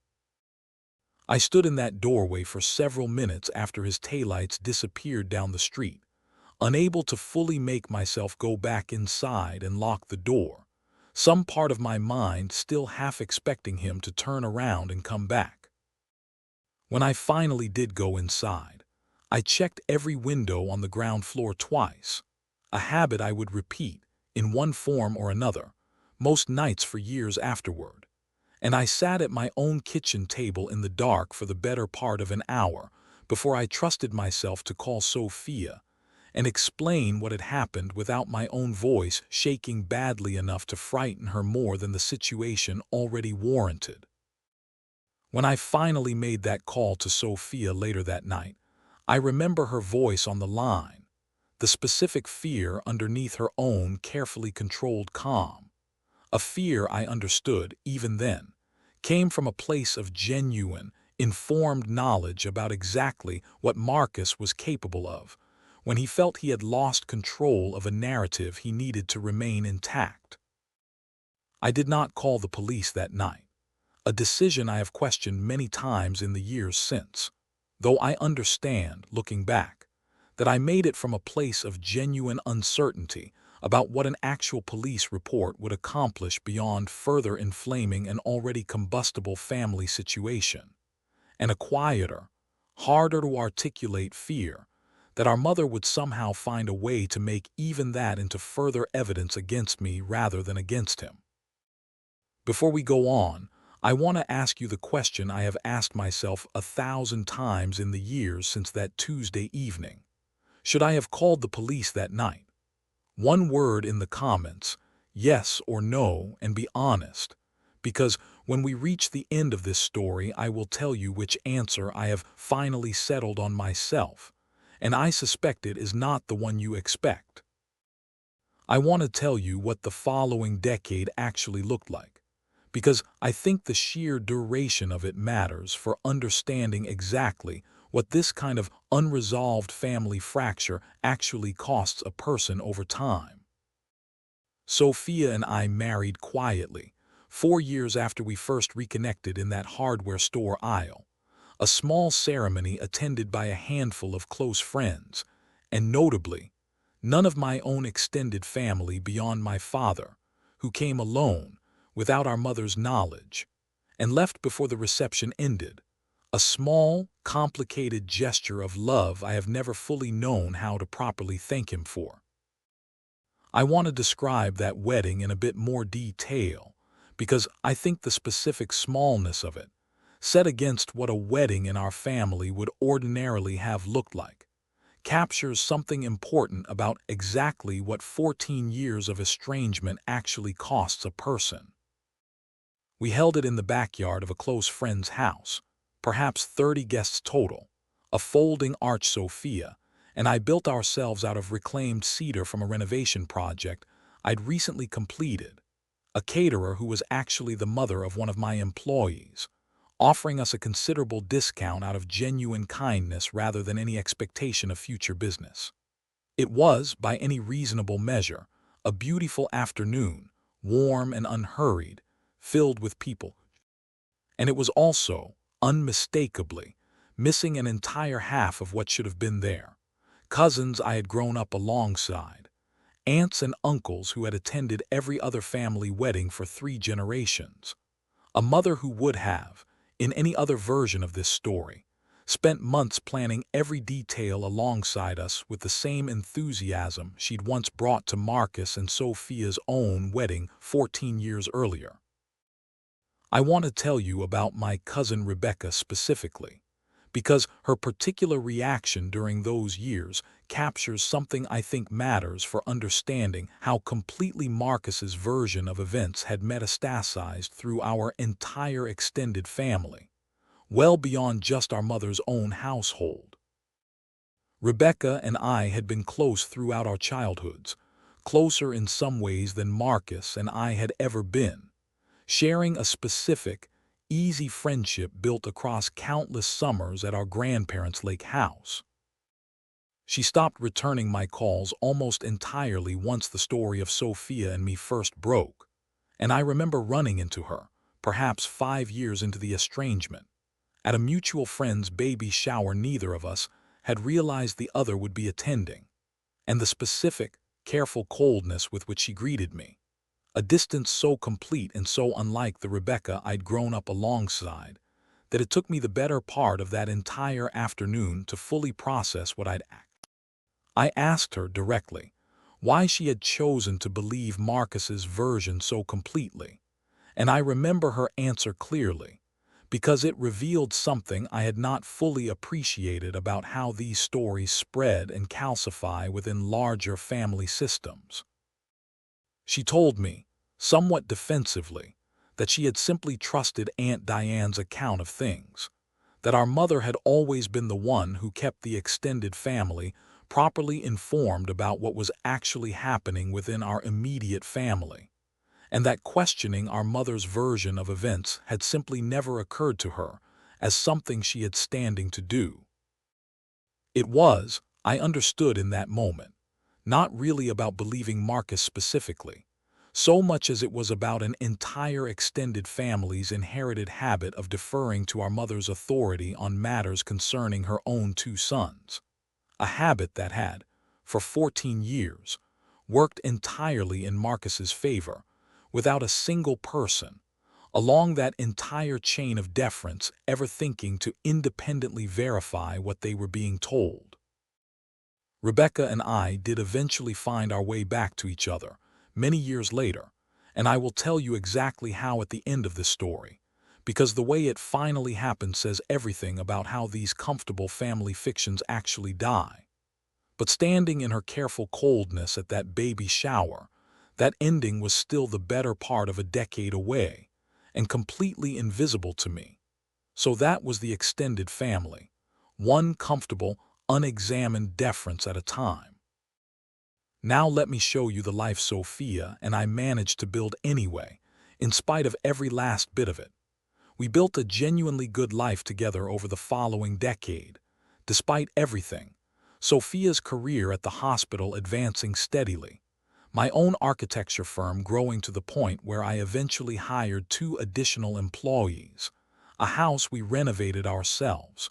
Speaker 1: I stood in that doorway for several minutes after his taillights disappeared down the street, unable to fully make myself go back inside and lock the door, some part of my mind still half expecting him to turn around and come back. When I finally did go inside, I checked every window on the ground floor twice, a habit I would repeat, in one form or another, most nights for years afterward, and I sat at my own kitchen table in the dark for the better part of an hour before I trusted myself to call Sophia and explain what had happened without my own voice shaking badly enough to frighten her more than the situation already warranted. When I finally made that call to Sophia later that night, I remember her voice on the line, the specific fear underneath her own carefully controlled calm. A fear I understood, even then, came from a place of genuine, informed knowledge about exactly what Marcus was capable of when he felt he had lost control of a narrative he needed to remain intact. I did not call the police that night, a decision I have questioned many times in the years since, though I understand, looking back, that I made it from a place of genuine uncertainty about what an actual police report would accomplish beyond further inflaming an already combustible family situation, and a quieter, harder to articulate fear that our mother would somehow find a way to make even that into further evidence against me rather than against him. Before we go on, I want to ask you the question I have asked myself 1,000 times in the years since that Tuesday evening. Should I have called the police that night? One word in the comments, yes or no, and be honest, because when we reach the end of this story, I will tell you which answer I have finally settled on myself, and I suspect it is not the one you expect. I want to tell you what the following decade actually looked like, because I think the sheer duration of it matters for understanding exactly what this kind of unresolved family fracture actually costs a person over time. Sophia and I married quietly, 4 years after we first reconnected in that hardware store aisle, a small ceremony attended by a handful of close friends, and notably, None of my own extended family beyond my father, who came alone, without our mother's knowledge, and left before the reception ended. A small, complicated gesture of love I have never fully known how to properly thank him for. I want to describe that wedding in a bit more detail, because I think the specific smallness of it, set against what a wedding in our family would ordinarily have looked like, captures something important about exactly what 14 years of estrangement actually costs a person. We held it in the backyard of a close friend's house, perhaps 30 guests total, a folding arch Sophia, and I built ourselves out of reclaimed cedar from a renovation project I'd recently completed, a caterer who was actually the mother of one of my employees, offering us a considerable discount out of genuine kindness rather than any expectation of future business. It was, by any reasonable measure, a beautiful afternoon, warm and unhurried, filled with people. And it was also, unmistakably, missing an entire half of what should have been there. Cousins I had grown up alongside, aunts and uncles who had attended every other family wedding for 3 generations, a mother who would have, in any other version of this story, spent months planning every detail alongside us with the same enthusiasm she'd once brought to Marcus and Sophia's own wedding 14 years earlier. I want to tell you about my cousin Rebecca specifically, because her particular reaction during those years captures something I think matters for understanding how completely Marcus's version of events had metastasized through our entire extended family, well beyond just our mother's own household. Rebecca and I had been close throughout our childhoods, closer in some ways than Marcus and I had ever been, sharing a specific, easy friendship built across countless summers at our grandparents' lake house. She stopped returning my calls almost entirely once the story of Sophia and me first broke, and I remember running into her, perhaps 5 years into the estrangement, at a mutual friend's baby shower neither of us had realized the other would be attending, and the specific, careful coldness with which she greeted me, a distance so complete and so unlike the Rebecca I'd grown up alongside, that it took me the better part of that entire afternoon to fully process what I'd acted. I asked her directly why she had chosen to believe Marcus's version so completely, and I remember her answer clearly, because it revealed something I had not fully appreciated about how these stories spread and calcify within larger family systems. She told me, somewhat defensively, that she had simply trusted Aunt Diane's account of things, that our mother had always been the one who kept the extended family properly informed about what was actually happening within our immediate family, and that questioning our mother's version of events had simply never occurred to her as something she had standing to do. It was, I understood in that moment, not really about believing Marcus specifically, so much as it was about an entire extended family's inherited habit of deferring to our mother's authority on matters concerning her own 2 sons, a habit that had, for 14 years, worked entirely in Marcus's favor, without a single person, along that entire chain of deference ever thinking to independently verify what they were being told. Rebecca and I did eventually find our way back to each other, many years later, and I will tell you exactly how at the end of this story, because the way it finally happened says everything about how these comfortable family fictions actually die. But standing in her careful coldness at that baby shower, that ending was still the better part of a decade away, and completely invisible to me. So that was the extended family, one comfortable, unexamined deference at a time. Now let me show you the life Sophia and I managed to build anyway, in spite of every last bit of it. We built a genuinely good life together over the following decade, despite everything. Sophia's career at the hospital advancing steadily, my own architecture firm growing to the point where I eventually hired 2 additional employees, a house we renovated ourselves,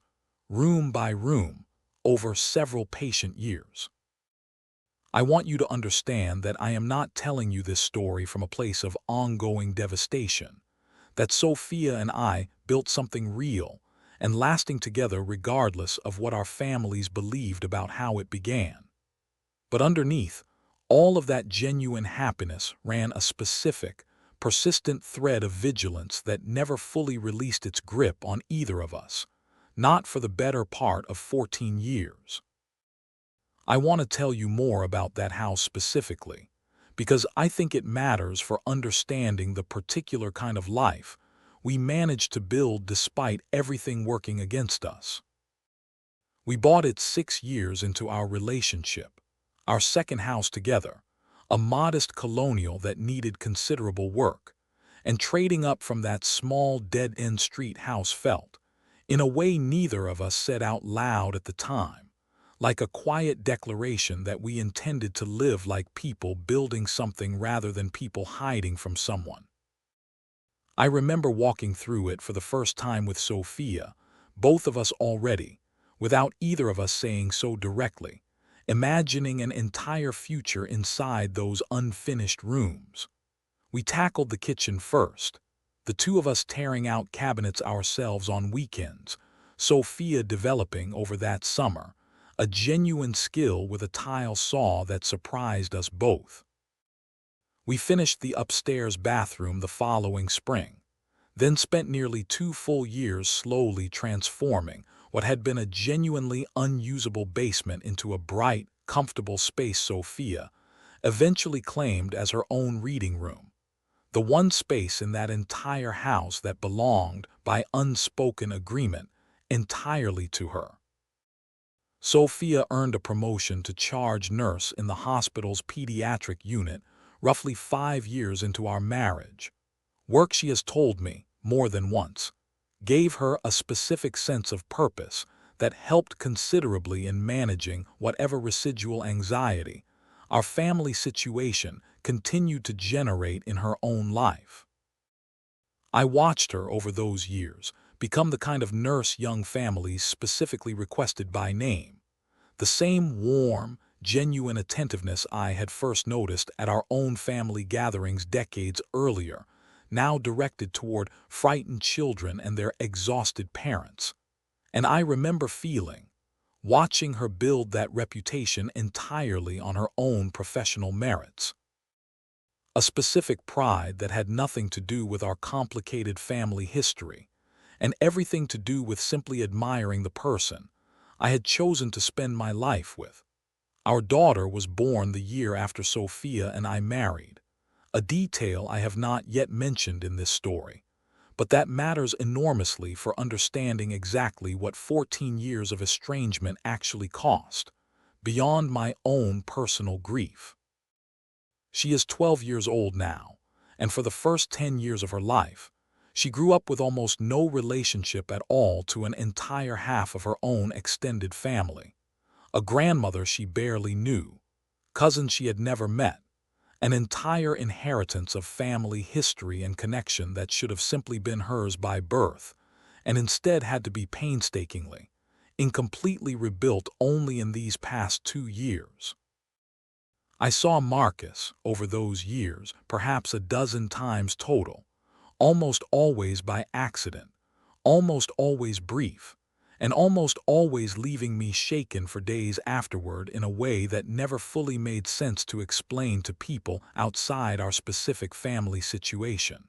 Speaker 1: room by room, over several patient years. I want you to understand that I am not telling you this story from a place of ongoing devastation, that Sophia and I built something real and lasting together regardless of what our families believed about how it began. But underneath, all of that genuine happiness ran a specific, persistent thread of vigilance that never fully released its grip on either of us, not for the better part of 14 years. I want to tell you more about that house specifically, because I think it matters for understanding the particular kind of life we managed to build despite everything working against us. We bought it 6 years into our relationship, our second house together, a modest colonial that needed considerable work, and trading up from that small dead-end street house felt, in a way neither of us said out loud at the time, like a quiet declaration that we intended to live like people building something rather than people hiding from someone. I remember walking through it for the first time with Sophia, both of us already, without either of us saying so directly, imagining an entire future inside those unfinished rooms. We tackled the kitchen first, the two of us tearing out cabinets ourselves on weekends, Sophia developing over that summer a genuine skill with a tile saw that surprised us both. We finished the upstairs bathroom the following spring, then spent nearly 2 full years slowly transforming what had been a genuinely unusable basement into a bright, comfortable space Sophia eventually claimed as her own reading room, the one space in that entire house that belonged, by unspoken agreement, entirely to her. Sophia earned a promotion to charge nurse in the hospital's pediatric unit roughly 5 years into our marriage. Work, she has told me, more than once, gave her a specific sense of purpose that helped considerably in managing whatever residual anxiety our family situation continued to generate in her own life. I watched her over those years become the kind of nurse young families specifically requested by name, the same warm, genuine attentiveness I had first noticed at our own family gatherings decades earlier, now directed toward frightened children and their exhausted parents. And I remember watching her build that reputation entirely on her own professional merits. A specific pride that had nothing to do with our complicated family history, and everything to do with simply admiring the person I had chosen to spend my life with. Our daughter was born the year after Sophia and I married, a detail I have not yet mentioned in this story, but that matters enormously for understanding exactly what 14 years of estrangement actually cost, beyond my own personal grief. She is 12 years old now, and for the first 10 years of her life, she grew up with almost no relationship at all to an entire half of her own extended family, a grandmother she barely knew, cousins she had never met, an entire inheritance of family history and connection that should have simply been hers by birth, and instead had to be painstakingly, incompletely rebuilt only in these past 2 years. I saw Marcus, over those years, perhaps a dozen times total, almost always by accident, almost always brief, and almost always leaving me shaken for days afterward in a way that never fully made sense to explain to people outside our specific family situation.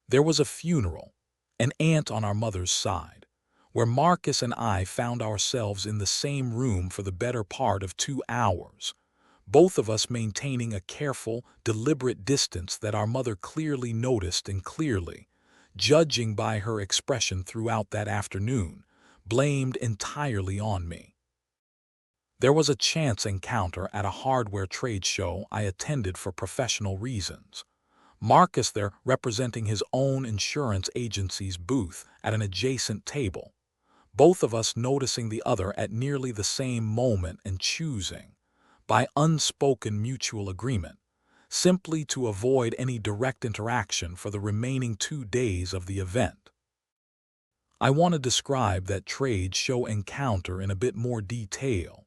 Speaker 1: There was a funeral, an aunt on our mother's side, where Marcus and I found ourselves in the same room for the better part of 2 hours, both of us maintaining a careful, deliberate distance that our mother clearly noticed and clearly, judging by her expression throughout that afternoon, blamed entirely on me. There was a chance encounter at a hardware trade show I attended for professional reasons. Marcus there representing his own insurance agency's booth at an adjacent table, both of us noticing the other at nearly the same moment and choosing, by unspoken mutual agreement, simply to avoid any direct interaction for the remaining 2 days of the event. I want to describe that trade show encounter in a bit more detail,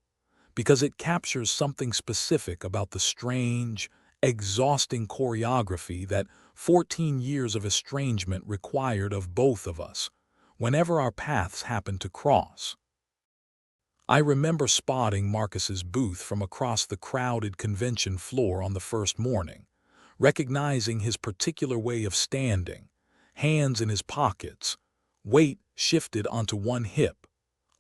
Speaker 1: because it captures something specific about the strange, exhausting choreography that 14 years of estrangement required of both of us, whenever our paths happened to cross. I remember spotting Marcus's booth from across the crowded convention floor on the first morning, recognizing his particular way of standing, hands in his pockets, weight shifted onto one hip,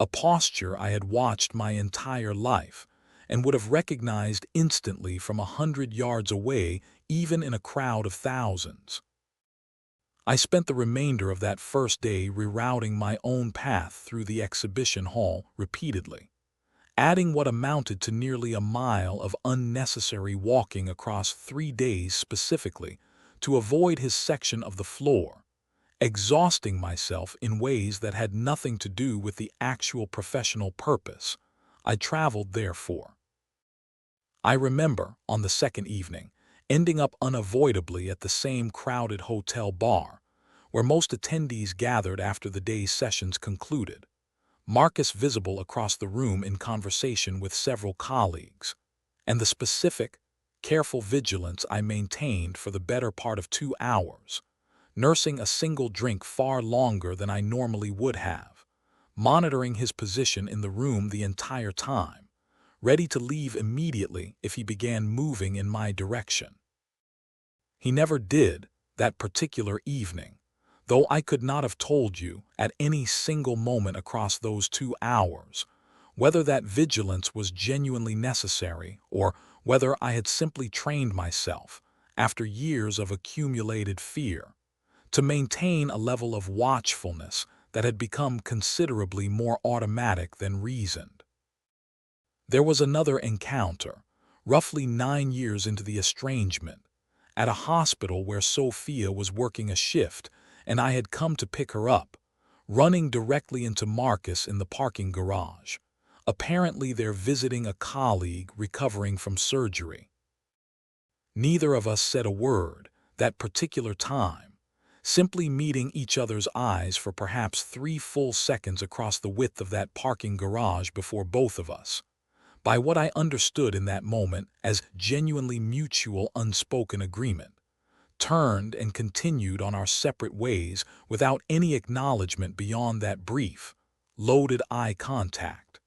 Speaker 1: a posture I had watched my entire life and would have recognized instantly from 100 yards away, even in a crowd of thousands. I spent the remainder of that first day rerouting my own path through the exhibition hall repeatedly, adding what amounted to nearly a mile of unnecessary walking across 3 days specifically to avoid his section of the floor, exhausting myself in ways that had nothing to do with the actual professional purpose I traveled there for. I remember, on the second evening, ending up unavoidably at the same crowded hotel bar, where most attendees gathered after the day's sessions concluded, Marcus visible across the room in conversation with several colleagues, and the specific, careful vigilance I maintained for the better part of 2 hours, nursing a single drink far longer than I normally would have, monitoring his position in the room the entire time, ready to leave immediately if he began moving in my direction. He never did, that particular evening, though I could not have told you at any single moment across those 2 hours whether that vigilance was genuinely necessary or whether I had simply trained myself, after years of accumulated fear, to maintain a level of watchfulness that had become considerably more automatic than reasoned. There was another encounter, roughly 9 years into the estrangement, at a hospital where Sophia was working a shift and I had come to pick her up, running directly into Marcus in the parking garage. Apparently they're visiting a colleague recovering from surgery. Neither of us said a word that particular time, simply meeting each other's eyes for perhaps 3 full seconds across the width of that parking garage before both of us, by what I understood in that moment as genuinely mutual unspoken agreement, turned and continued on our separate ways without any acknowledgement beyond that brief, loaded eye contact.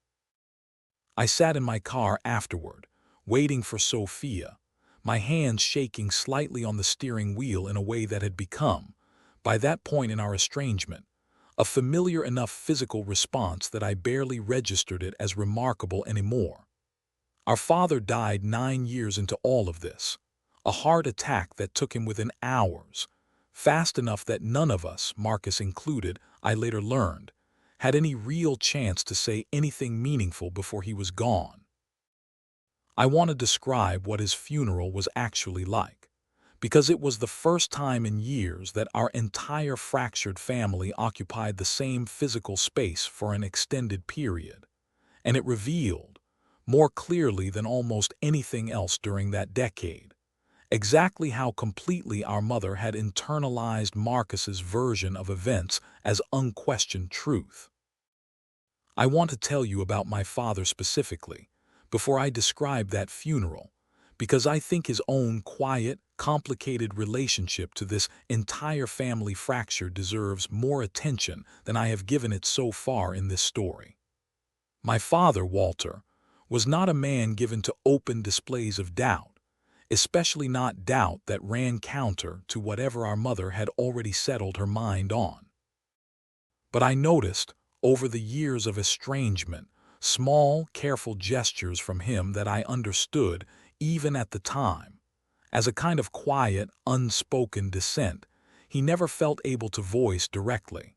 Speaker 1: I sat in my car afterward, waiting for Sophia, my hands shaking slightly on the steering wheel in a way that had become, by that point in our estrangement, a familiar enough physical response that I barely registered it as remarkable anymore. Our father died 9 years into all of this, a heart attack that took him within hours, fast enough that none of us, Marcus included, I later learned, had any real chance to say anything meaningful before he was gone. I want to describe what his funeral was actually like, because it was the first time in years that our entire fractured family occupied the same physical space for an extended period, and it revealed, more clearly than almost anything else during that decade, exactly how completely our mother had internalized Marcus's version of events as unquestioned truth. I want to tell you about my father specifically, before I describe that funeral, because I think his own quiet, complicated relationship to this entire family fracture deserves more attention than I have given it so far in this story. My father, Walter, was not a man given to open displays of doubt, especially not doubt that ran counter to whatever our mother had already settled her mind on. But I noticed, over the years of estrangement, small, careful gestures from him that I understood, even at the time, as a kind of quiet, unspoken dissent he never felt able to voice directly.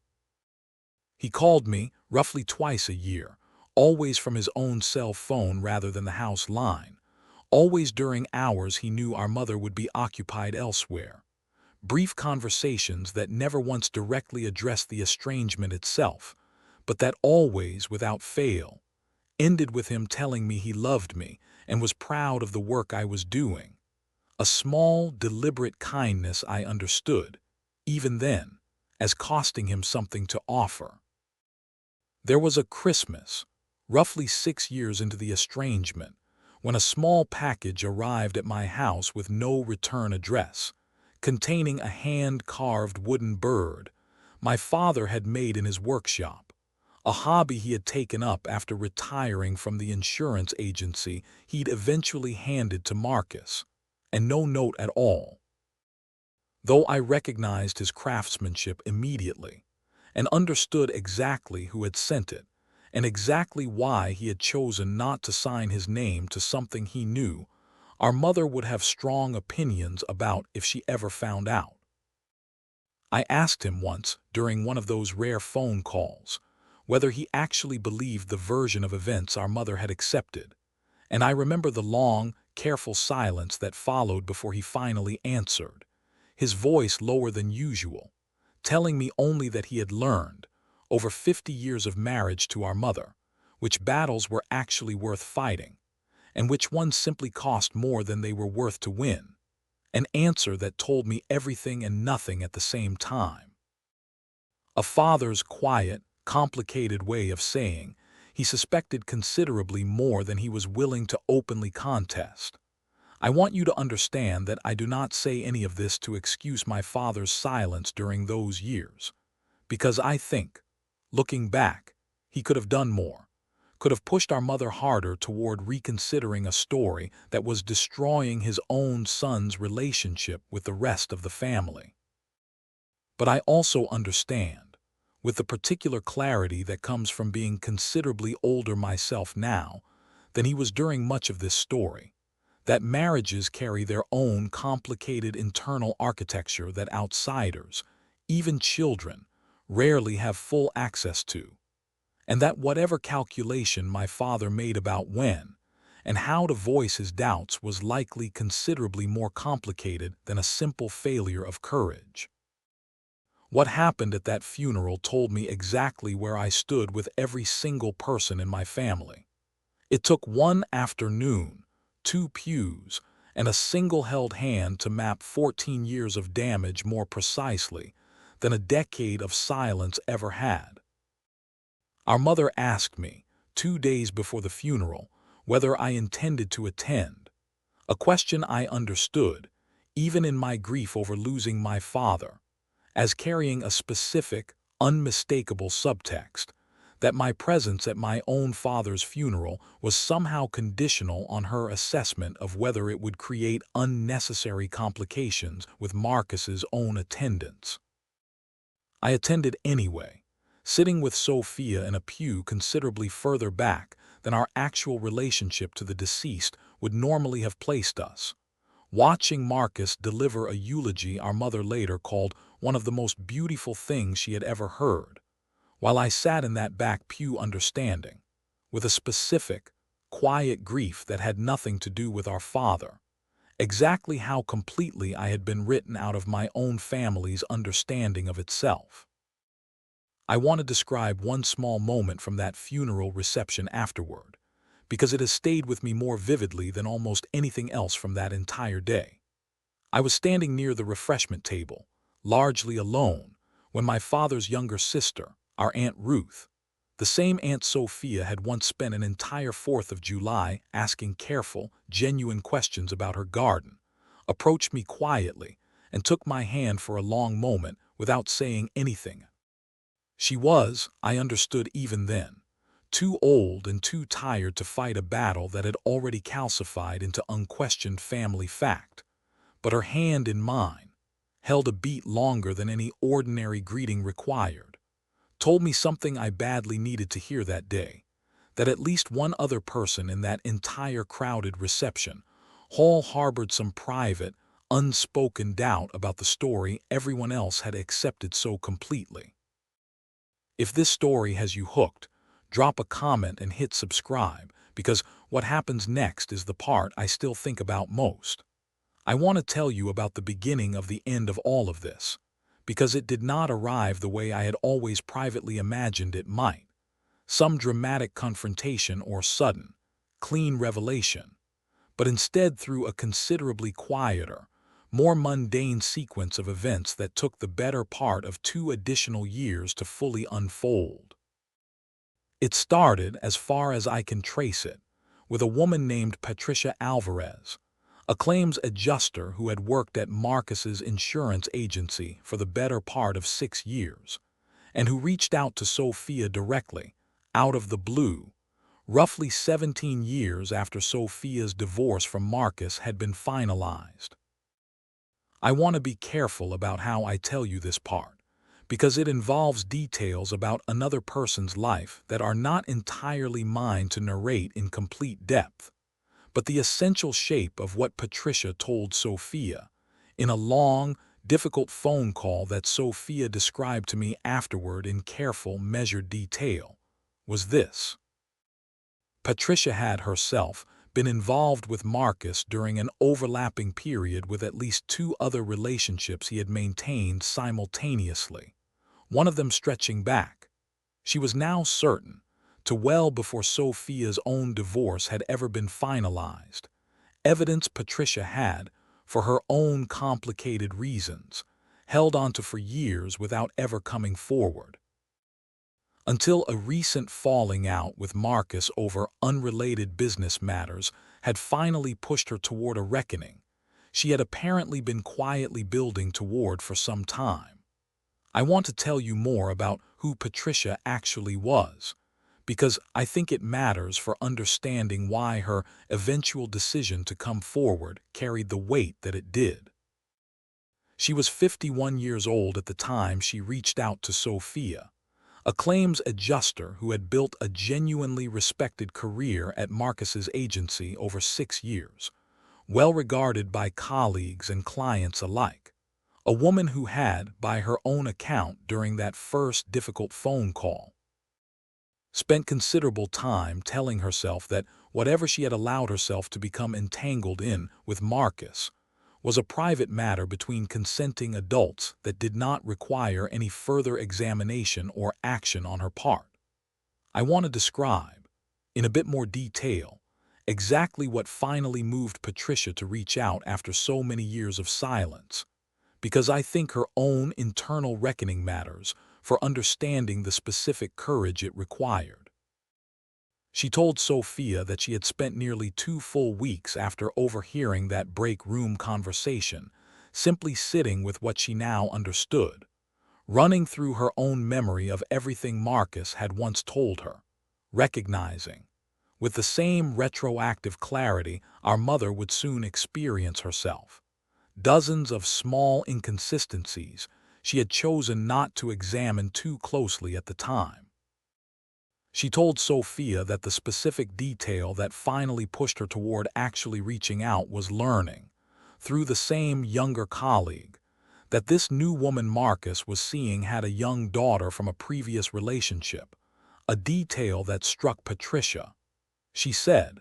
Speaker 1: He called me roughly twice a year, always from his own cell phone rather than the house line, always during hours he knew our mother would be occupied elsewhere. Brief conversations that never once directly addressed the estrangement itself, but that always, without fail, ended with him telling me he loved me and was proud of the work I was doing. A small, deliberate kindness I understood, even then, as costing him something to offer. There was a Christmas, roughly 6 years into the estrangement, when a small package arrived at my house with no return address, containing a hand-carved wooden bird my father had made in his workshop, a hobby he had taken up after retiring from the insurance agency he'd eventually handed to Marcus, and no note at all. Though I recognized his craftsmanship immediately and understood exactly who had sent it and exactly why he had chosen not to sign his name to something he knew our mother would have strong opinions about if she ever found out. I asked him once, during one of those rare phone calls, whether he actually believed the version of events our mother had accepted, and I remember the long, careful silence that followed before he finally answered, his voice lower than usual, telling me only that he had learned, over 50 years of marriage to our mother, which battles were actually worth fighting, and which ones simply cost more than they were worth to win. An answer that told me everything and nothing at the same time. A father's quiet, complicated way of saying he suspected considerably more than he was willing to openly contest. I want you to understand that I do not say any of this to excuse my father's silence during those years, because I think, looking back, he could have done more, could have pushed our mother harder toward reconsidering a story that was destroying his own son's relationship with the rest of the family. But I also understand, with the particular clarity that comes from being considerably older myself now than he was during much of this story, that marriages carry their own complicated internal architecture that outsiders, even children, rarely have full access to, and that whatever calculation my father made about when and how to voice his doubts was likely considerably more complicated than a simple failure of courage. What happened at that funeral told me exactly where I stood with every single person in my family. It took one afternoon, 2 pews, and a single held hand to map 14 years of damage more precisely than a decade of silence ever had. Our mother asked me, 2 days before the funeral, whether I intended to attend, a question I understood, even in my grief over losing my father, as carrying a specific, unmistakable subtext, that my presence at my own father's funeral was somehow conditional on her assessment of whether it would create unnecessary complications with Marcus's own attendance. I attended anyway, sitting with Sophia in a pew considerably further back than our actual relationship to the deceased would normally have placed us, watching Marcus deliver a eulogy our mother later called one of the most beautiful things she had ever heard, while I sat in that back pew understanding, with a specific, quiet grief that had nothing to do with our father, exactly how completely I had been written out of my own family's understanding of itself. I want to describe one small moment from that funeral reception afterward, because it has stayed with me more vividly than almost anything else from that entire day. I was standing near the refreshment table, largely alone, when my father's younger sister, our Aunt Ruth, the same Aunt Sophia had once spent an entire 4th of July asking careful, genuine questions about her garden, approached me quietly and took my hand for a long moment without saying anything. She was, I understood even then, too old and too tired to fight a battle that had already calcified into unquestioned family fact, but her hand in mine, held a beat longer than any ordinary greeting required, told me something I badly needed to hear that day, that at least one other person in that entire crowded reception hall harbored some private, unspoken doubt about the story everyone else had accepted so completely. If this story has you hooked, drop a comment and hit subscribe, because what happens next is the part I still think about most. I want to tell you about the beginning of the end of all of this, because it did not arrive the way I had always privately imagined it might, some dramatic confrontation or sudden, clean revelation, but instead through a considerably quieter, more mundane sequence of events that took the better part of 2 additional years to fully unfold. It started, as far as I can trace it, with a woman named Patricia Alvarez, a claims adjuster who had worked at Marcus's insurance agency for the better part of 6 years, and who reached out to Sophia directly, out of the blue, roughly 17 years after Sophia's divorce from Marcus had been finalized. I want to be careful about how I tell you this part, because it involves details about another person's life that are not entirely mine to narrate in complete depth, but the essential shape of what Patricia told Sophia in a long, difficult phone call that Sophia described to me afterward in careful, measured detail, was this. Patricia had herself been involved with Marcus during an overlapping period with at least 2 other relationships he had maintained simultaneously, one of them stretching back, she was now certain, to well before Sophia's own divorce had ever been finalized, evidence Patricia had, for her own complicated reasons, held onto for years without ever coming forward. Until a recent falling out with Marcus over unrelated business matters had finally pushed her toward a reckoning she had apparently been quietly building toward for some time. I want to tell you more about who Patricia actually was, because I think it matters for understanding why her eventual decision to come forward carried the weight that it did. She was 51 years old at the time she reached out to Sophia, a claims adjuster who had built a genuinely respected career at Marcus's agency over 6 years, well regarded by colleagues and clients alike. A woman who had, by her own account during that first difficult phone call, spent considerable time telling herself that whatever she had allowed herself to become entangled in with Marcus was a private matter between consenting adults that did not require any further examination or action on her part. I want to describe, in a bit more detail, exactly what finally moved Patricia to reach out after so many years of silence, because I think her own internal reckoning matters for understanding the specific courage it required. She told Sophia that she had spent nearly 2 full weeks after overhearing that break room conversation, simply sitting with what she now understood, running through her own memory of everything Marcus had once told her, recognizing, with the same retroactive clarity our mother would soon experience herself, dozens of small inconsistencies she had chosen not to examine too closely at the time. She told Sophia that the specific detail that finally pushed her toward actually reaching out was learning, through the same younger colleague, that this new woman Marcus was seeing had a young daughter from a previous relationship, a detail that struck Patricia. She said,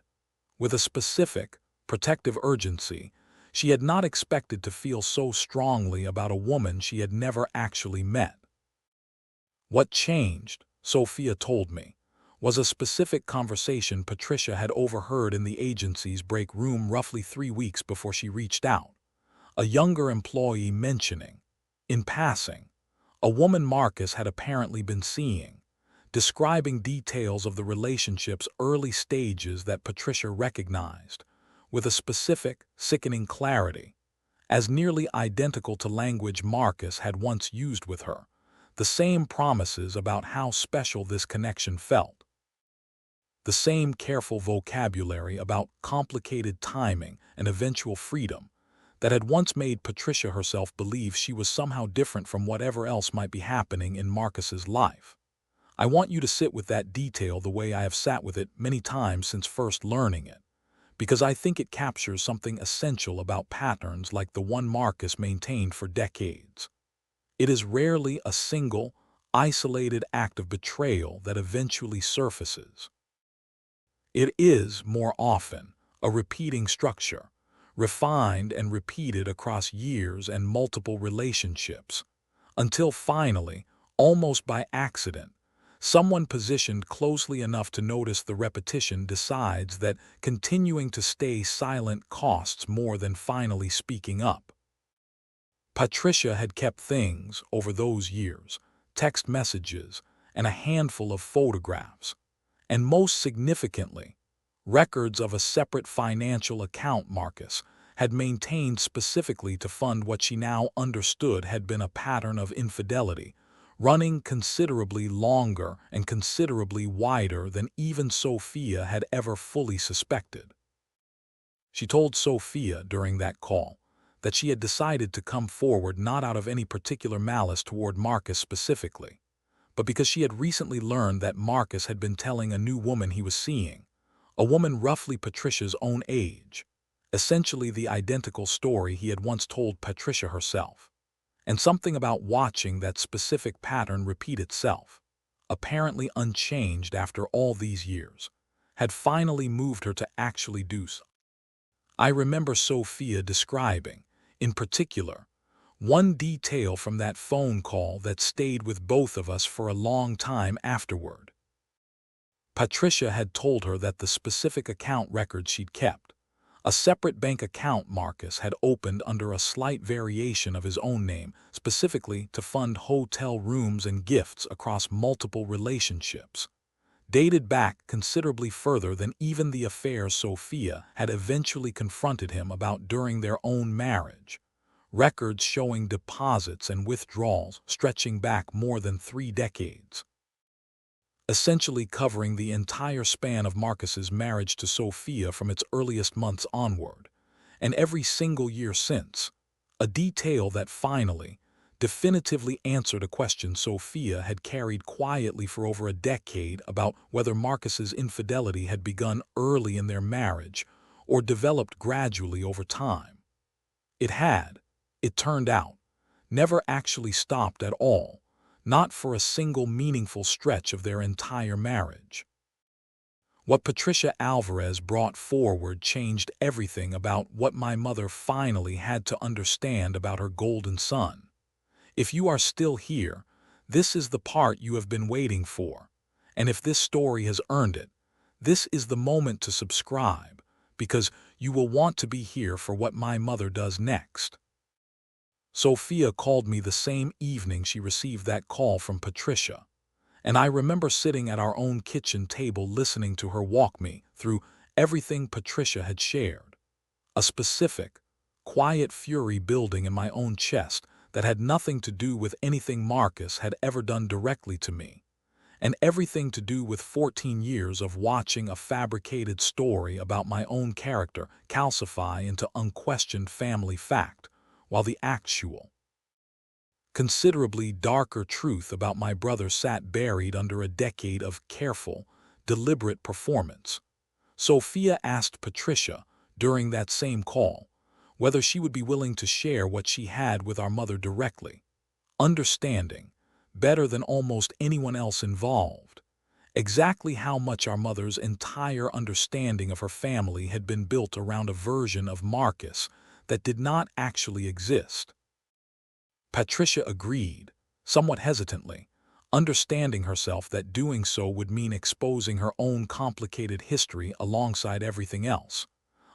Speaker 1: with a specific, protective urgency, she had not expected to feel so strongly about a woman she had never actually met. What changed, Sophia told me, was a specific conversation Patricia had overheard in the agency's break room roughly 3 weeks before she reached out, a younger employee mentioning, in passing, a woman Marcus had apparently been seeing, describing details of the relationship's early stages that Patricia recognized, with a specific, sickening clarity, as nearly identical to language Marcus had once used with her, the same promises about how special this connection felt, the same careful vocabulary about complicated timing and eventual freedom that had once made Patricia herself believe she was somehow different from whatever else might be happening in Marcus's life. I want you to sit with that detail the way I have sat with it many times since first learning it, because I think it captures something essential about patterns like the one Marcus maintained for decades. It is rarely a single, isolated act of betrayal that eventually surfaces. It is, more often, a repeating structure, refined and repeated across years and multiple relationships, until finally, almost by accident, someone positioned closely enough to notice the repetition decides that continuing to stay silent costs more than finally speaking up. Patricia had kept things, over those years, text messages, and a handful of photographs, And most significantly, records of a separate financial account Marcus had maintained specifically to fund what she now understood had been a pattern of infidelity, running considerably longer and considerably wider than even Sophia had ever fully suspected. She told Sophia during that call that she had decided to come forward not out of any particular malice toward Marcus specifically, but because she had recently learned that Marcus had been telling a new woman he was seeing, a woman roughly Patricia's own age, essentially the identical story he had once told Patricia herself, and something about watching that specific pattern repeat itself, apparently unchanged after all these years, had finally moved her to actually do so. I remember Sophia describing, in particular, one detail from that phone call that stayed with both of us for a long time afterward. Patricia had told her that the specific account records she'd kept, a separate bank account Marcus had opened under a slight variation of his own name, specifically to fund hotel rooms and gifts across multiple relationships, dated back considerably further than even the affair Sophia had eventually confronted him about during their own marriage. Records showing deposits and withdrawals stretching back more than 3 decades, essentially covering the entire span of Marcus's marriage to Sophia from its earliest months onward, and every single year since, a detail that finally, definitively answered a question Sophia had carried quietly for over a decade about whether Marcus's infidelity had begun early in their marriage or developed gradually over time. It had, it turned out, never actually stopped at all, not for a single meaningful stretch of their entire marriage. What Patricia Alvarez brought forward changed everything about what my mother finally had to understand about her golden son. If you are still here, this is the part you have been waiting for, and if this story has earned it, this is the moment to subscribe, because you will want to be here for what my mother does next. Sophia called me the same evening she received that call from Patricia, and I remember sitting at our own kitchen table listening to her walk me through everything Patricia had shared, a specific, quiet fury building in my own chest that had nothing to do with anything Marcus had ever done directly to me, and everything to do with 14 years of watching a fabricated story about my own character calcify into unquestioned family fact, while the actual, considerably darker truth about my brother sat buried under a decade of careful, deliberate performance. Sophia asked Patricia, during that same call, whether she would be willing to share what she had with our mother directly, understanding, better than almost anyone else involved, exactly how much our mother's entire understanding of her family had been built around a version of Marcus that did not actually exist. Patricia agreed, somewhat hesitantly, understanding herself that doing so would mean exposing her own complicated history alongside everything else,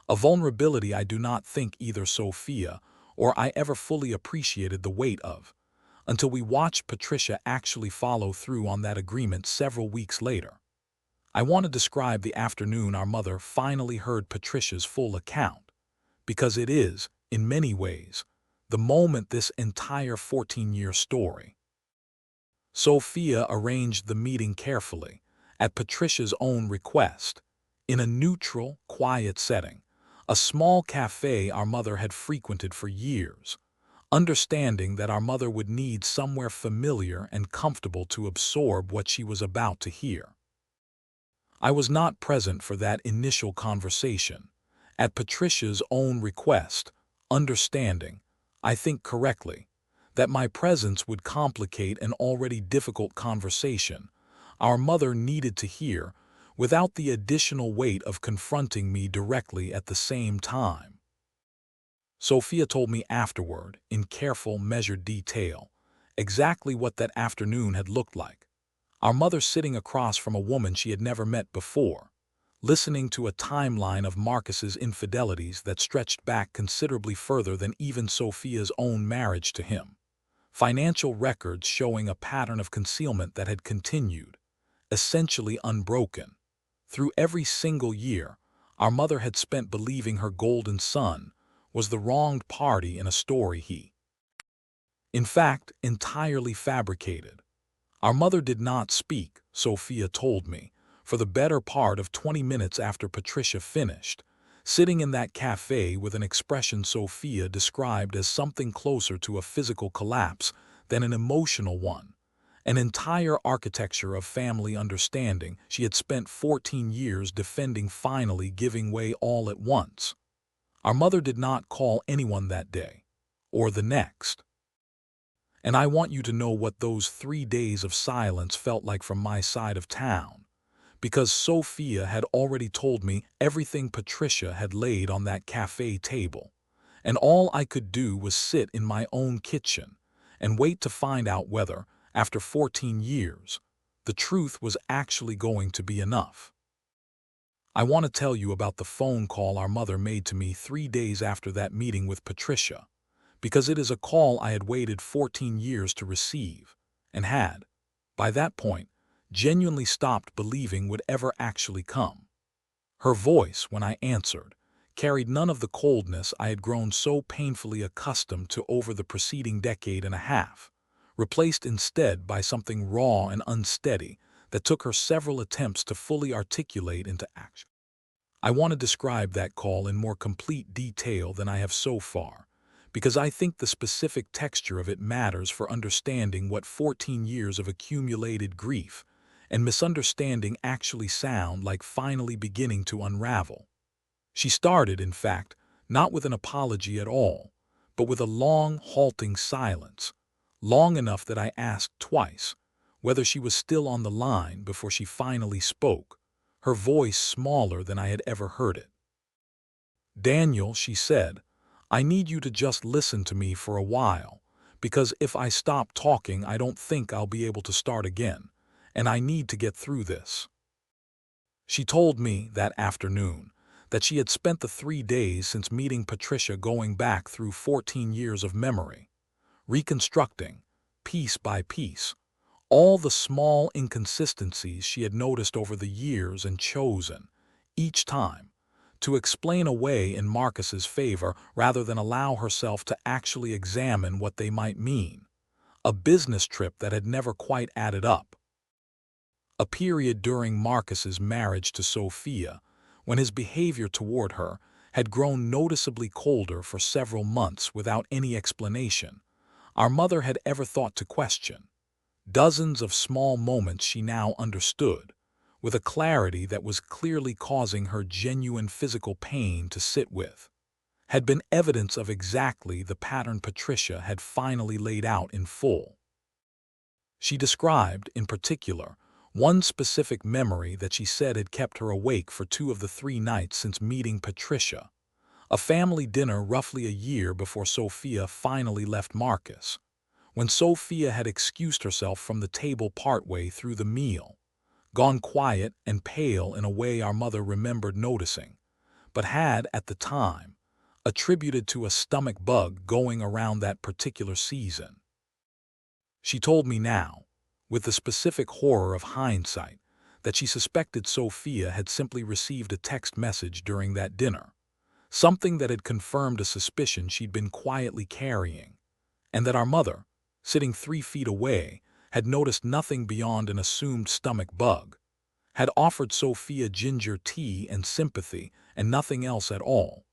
Speaker 1: a vulnerability I do not think either Sophia or I ever fully appreciated the weight of, until we watched Patricia actually follow through on that agreement several weeks later. I want to describe the afternoon our mother finally heard Patricia's full account, because it is, in many ways, the moment this entire 14-year story. Sophia arranged the meeting carefully, at Patricia's own request, in a neutral, quiet setting, a small cafe our mother had frequented for years, understanding that our mother would need somewhere familiar and comfortable to absorb what she was about to hear. I was not present for that initial conversation, at Patricia's own request, understanding, I think correctly, that my presence would complicate an already difficult conversation our mother needed to hear without the additional weight of confronting me directly at the same time. Sophia told me afterward, in careful, measured detail, exactly what that afternoon had looked like. Our mother sitting across from a woman she had never met before, listening to a timeline of Marcus's infidelities that stretched back considerably further than even Sophia's own marriage to him. Financial records showing a pattern of concealment that had continued, essentially unbroken. Through every single year, our mother had spent believing her golden son was the wronged party in a story he, in fact, entirely fabricated. Our mother did not speak, Sophia told me, for the better part of 20 minutes after Patricia finished, sitting in that cafe with an expression Sophia described as something closer to a physical collapse than an emotional one. An entire architecture of family understanding she had spent 14 years defending finally giving way all at once. Our mother did not call anyone that day, or the next. And I want you to know what those 3 days of silence felt like from my side of town, because Sophia had already told me everything Patricia had laid on that cafe table, and all I could do was sit in my own kitchen and wait to find out whether, after 14 years, the truth was actually going to be enough. I want to tell you about the phone call our mother made to me 3 days after that meeting with Patricia, because it is a call I had waited 14 years to receive, and had, by that point, genuinely stopped believing would ever actually come. Her voice, when I answered, carried none of the coldness I had grown so painfully accustomed to over the preceding decade and a half, replaced instead by something raw and unsteady that took her several attempts to fully articulate into action. I want to describe that call in more complete detail than I have so far, because I think the specific texture of it matters for understanding what 14 years of accumulated grief and misunderstanding actually sound like finally beginning to unravel. She started, in fact, not with an apology at all, but with a long, halting silence, long enough that I asked twice whether she was still on the line before she finally spoke, her voice smaller than I had ever heard it. "Daniel," she said, "I need you to just listen to me for a while, because if I stop talking, I don't think I'll be able to start again, and I need to get through this." She told me that afternoon that she had spent the 3 days since meeting Patricia going back through 14 years of memory, reconstructing, piece by piece, all the small inconsistencies she had noticed over the years and chosen, each time, to explain away in Marcus's favor rather than allow herself to actually examine what they might mean. A business trip that had never quite added up. A period during Marcus's marriage to Sophia, when his behavior toward her had grown noticeably colder for several months without any explanation our mother had ever thought to question. Dozens of small moments she now understood, with a clarity that was clearly causing her genuine physical pain to sit with, had been evidence of exactly the pattern Patricia had finally laid out in full. She described, in particular, one specific memory that she said had kept her awake for 2 of the 3 nights since meeting Patricia, a family dinner roughly a year before Sophia finally left Marcus, when Sophia had excused herself from the table partway through the meal, gone quiet and pale in a way our mother remembered noticing, but had, at the time, attributed to a stomach bug going around that particular season. She told me now, with the specific horror of hindsight, that she suspected Sophia had simply received a text message during that dinner, something that had confirmed a suspicion she'd been quietly carrying, and that our mother, sitting 3 feet away, had noticed nothing beyond an assumed stomach bug, had offered Sophia ginger tea and sympathy and nothing else at all,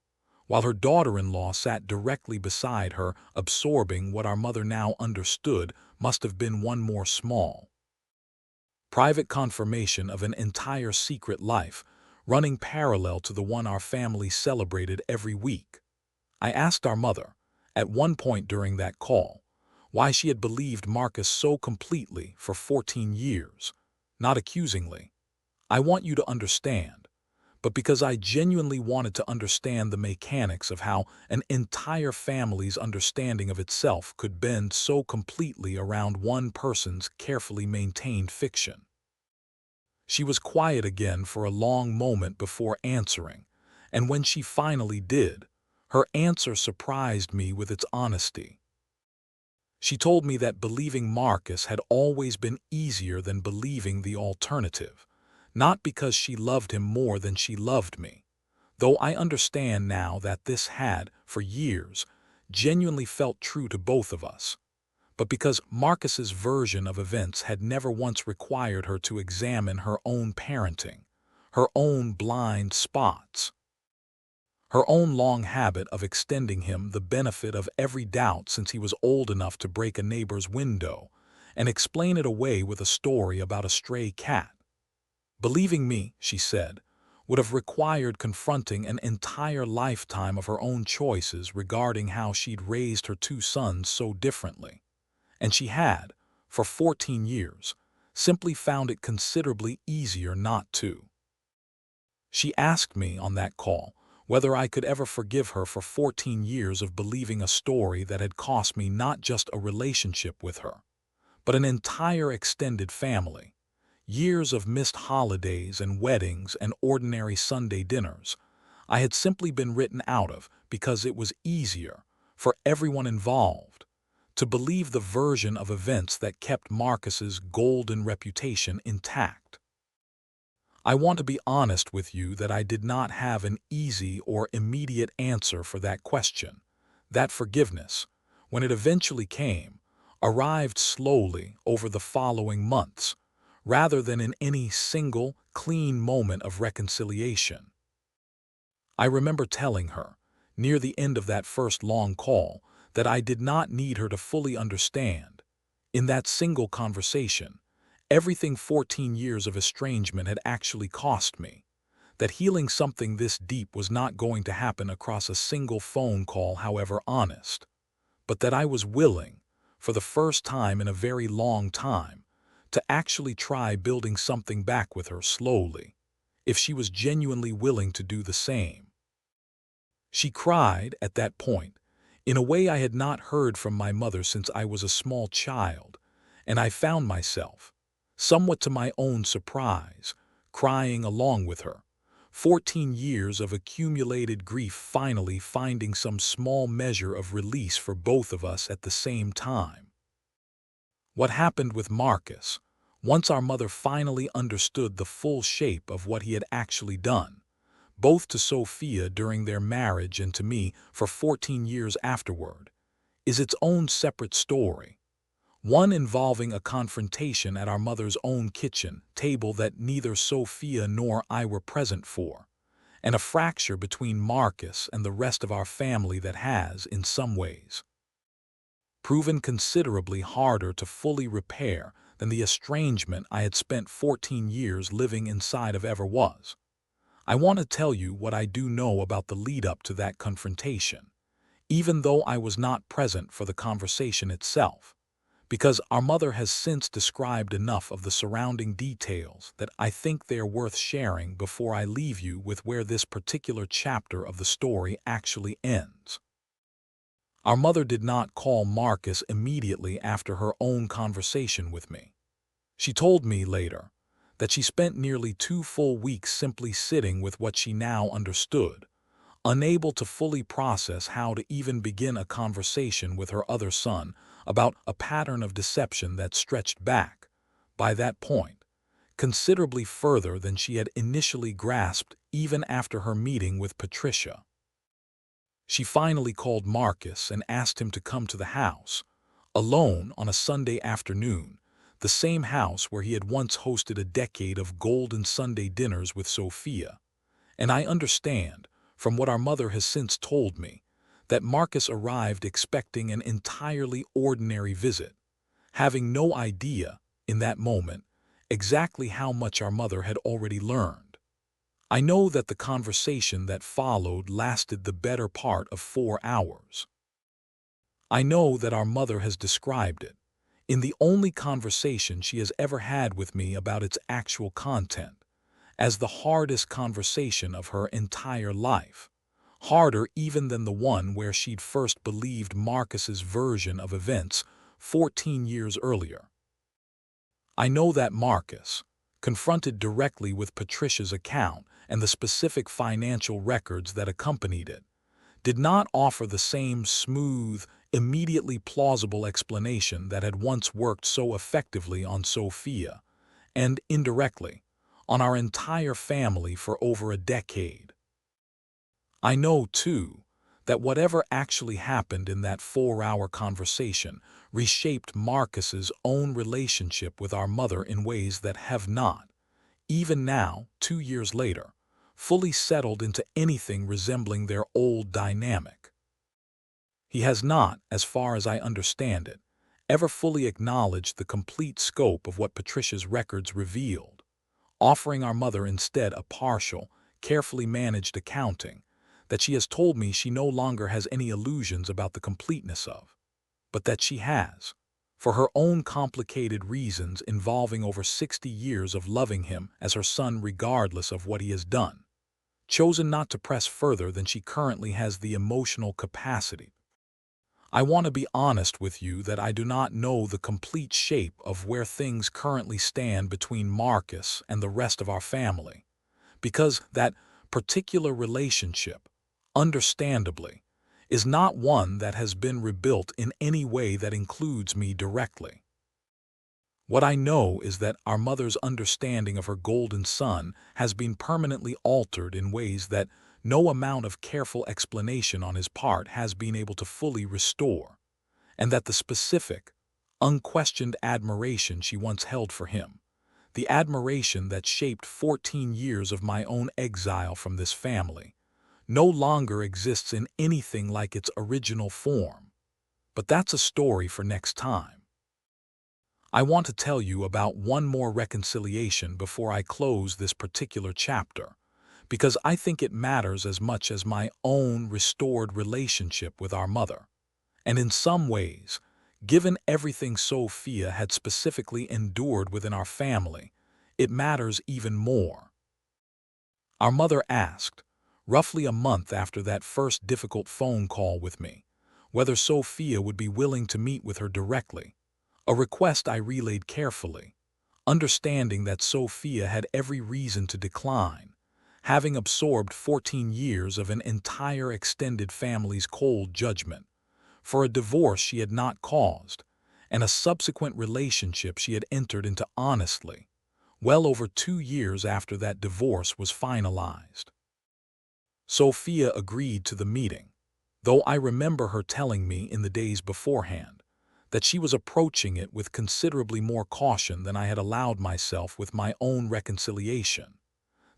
Speaker 1: while her daughter-in-law sat directly beside her, absorbing what our mother now understood must have been one more small, private confirmation of an entire secret life running parallel to the one our family celebrated every week. I asked our mother, at one point during that call, why she had believed Marcus so completely for 14 years, not accusingly. "I want you to understand," but because I genuinely wanted to understand the mechanics of how an entire family's understanding of itself could bend so completely around one person's carefully maintained fiction. She was quiet again for a long moment before answering, and when she finally did, her answer surprised me with its honesty. She told me that believing Marcus had always been easier than believing the alternative, not because she loved him more than she loved me, though I understand now that this had, for years, genuinely felt true to both of us, but because Marcus's version of events had never once required her to examine her own parenting, her own blind spots, her own long habit of extending him the benefit of every doubt since he was old enough to break a neighbor's window and explain it away with a story about a stray cat. Believing me, she said, would have required confronting an entire lifetime of her own choices regarding how she'd raised her two sons so differently. And she had, for 14 years, simply found it considerably easier not to. She asked me on that call whether I could ever forgive her for 14 years of believing a story that had cost me not just a relationship with her, but an entire extended family. Years of missed holidays and weddings and ordinary Sunday dinners I had simply been written out of because it was easier, for everyone involved, to believe the version of events that kept Marcus's golden reputation intact. I want to be honest with you that I did not have an easy or immediate answer for that question. That forgiveness, when it eventually came, arrived slowly over the following months, rather than in any single, clean moment of reconciliation. I remember telling her, near the end of that first long call, that I did not need her to fully understand. In that single conversation, everything 14 years of estrangement had actually cost me, that healing something this deep was not going to happen across a single phone call, however honest, but that I was willing, for the first time in a very long time, to actually try building something back with her slowly, if she was genuinely willing to do the same. She cried at that point, in a way I had not heard from my mother since I was a small child, and I found myself, somewhat to my own surprise, crying along with her. 14 years of accumulated grief finally finding some small measure of release for both of us at the same time. What happened with Marcus, once our mother finally understood the full shape of what he had actually done, both to Sophia during their marriage and to me for 14 years afterward, is its own separate story, one involving a confrontation at our mother's own kitchen table that neither Sophia nor I were present for, and a fracture between Marcus and the rest of our family that has, in some ways, proven considerably harder to fully repair than the estrangement I had spent 14 years living inside of ever was. I want to tell you what I do know about the lead-up to that confrontation, even though I was not present for the conversation itself, because our mother has since described enough of the surrounding details that I think they are worth sharing before I leave you with where this particular chapter of the story actually ends. Our mother did not call Marcus immediately after her own conversation with me. She told me later that she spent nearly 2 full weeks simply sitting with what she now understood, unable to fully process how to even begin a conversation with her other son about a pattern of deception that stretched back, by that point, considerably further than she had initially grasped even after her meeting with Patricia. She finally called Marcus and asked him to come to the house, alone on a Sunday afternoon, the same house where he had once hosted a decade of golden Sunday dinners with Sophia. And I understand, from what our mother has since told me, that Marcus arrived expecting an entirely ordinary visit, having no idea, in that moment, exactly how much our mother had already learned. I know that the conversation that followed lasted the better part of 4 hours. I know that our mother has described it, in the only conversation she has ever had with me about its actual content, as the hardest conversation of her entire life, harder even than the one where she'd first believed Marcus's version of events 14 years earlier. I know that Marcus, confronted directly with Patricia's account and the specific financial records that accompanied it, did not offer the same smooth, immediately plausible explanation that had once worked so effectively on Sophia, and indirectly, on our entire family for over a decade. I know, too, that whatever actually happened in that 4-hour conversation reshaped Marcus's own relationship with our mother in ways that have not, even now, 2 years later, fully settled into anything resembling their old dynamic. He has not, as far as I understand it, ever fully acknowledged the complete scope of what Patricia's records revealed, offering our mother instead a partial, carefully managed accounting that she has told me she no longer has any illusions about the completeness of, but that she has, for her own complicated reasons involving over 60 years of loving him as her son regardless of what he has done, chosen not to press further than she currently has the emotional capacity. I want to be honest with you that I do not know the complete shape of where things currently stand between Marcus and the rest of our family, because that particular relationship, understandably, is not one that has been rebuilt in any way that includes me directly. What I know is that our mother's understanding of her golden son has been permanently altered in ways that no amount of careful explanation on his part has been able to fully restore, and that the specific, unquestioned admiration she once held for him, the admiration that shaped 14 years of my own exile from this family, no longer exists in anything like its original form. But that's a story for next time. I want to tell you about one more reconciliation before I close this particular chapter, because I think it matters as much as my own restored relationship with our mother. And in some ways, given everything Sophia had specifically endured within our family, it matters even more. Our mother asked, roughly a month after that first difficult phone call with me, whether Sophia would be willing to meet with her directly, a request I relayed carefully, understanding that Sophia had every reason to decline, having absorbed 14 years of an entire extended family's cold judgment, for a divorce she had not caused, and a subsequent relationship she had entered into honestly, well over 2 years after that divorce was finalized. Sophia agreed to the meeting, though I remember her telling me in the days beforehand that she was approaching it with considerably more caution than I had allowed myself with my own reconciliation.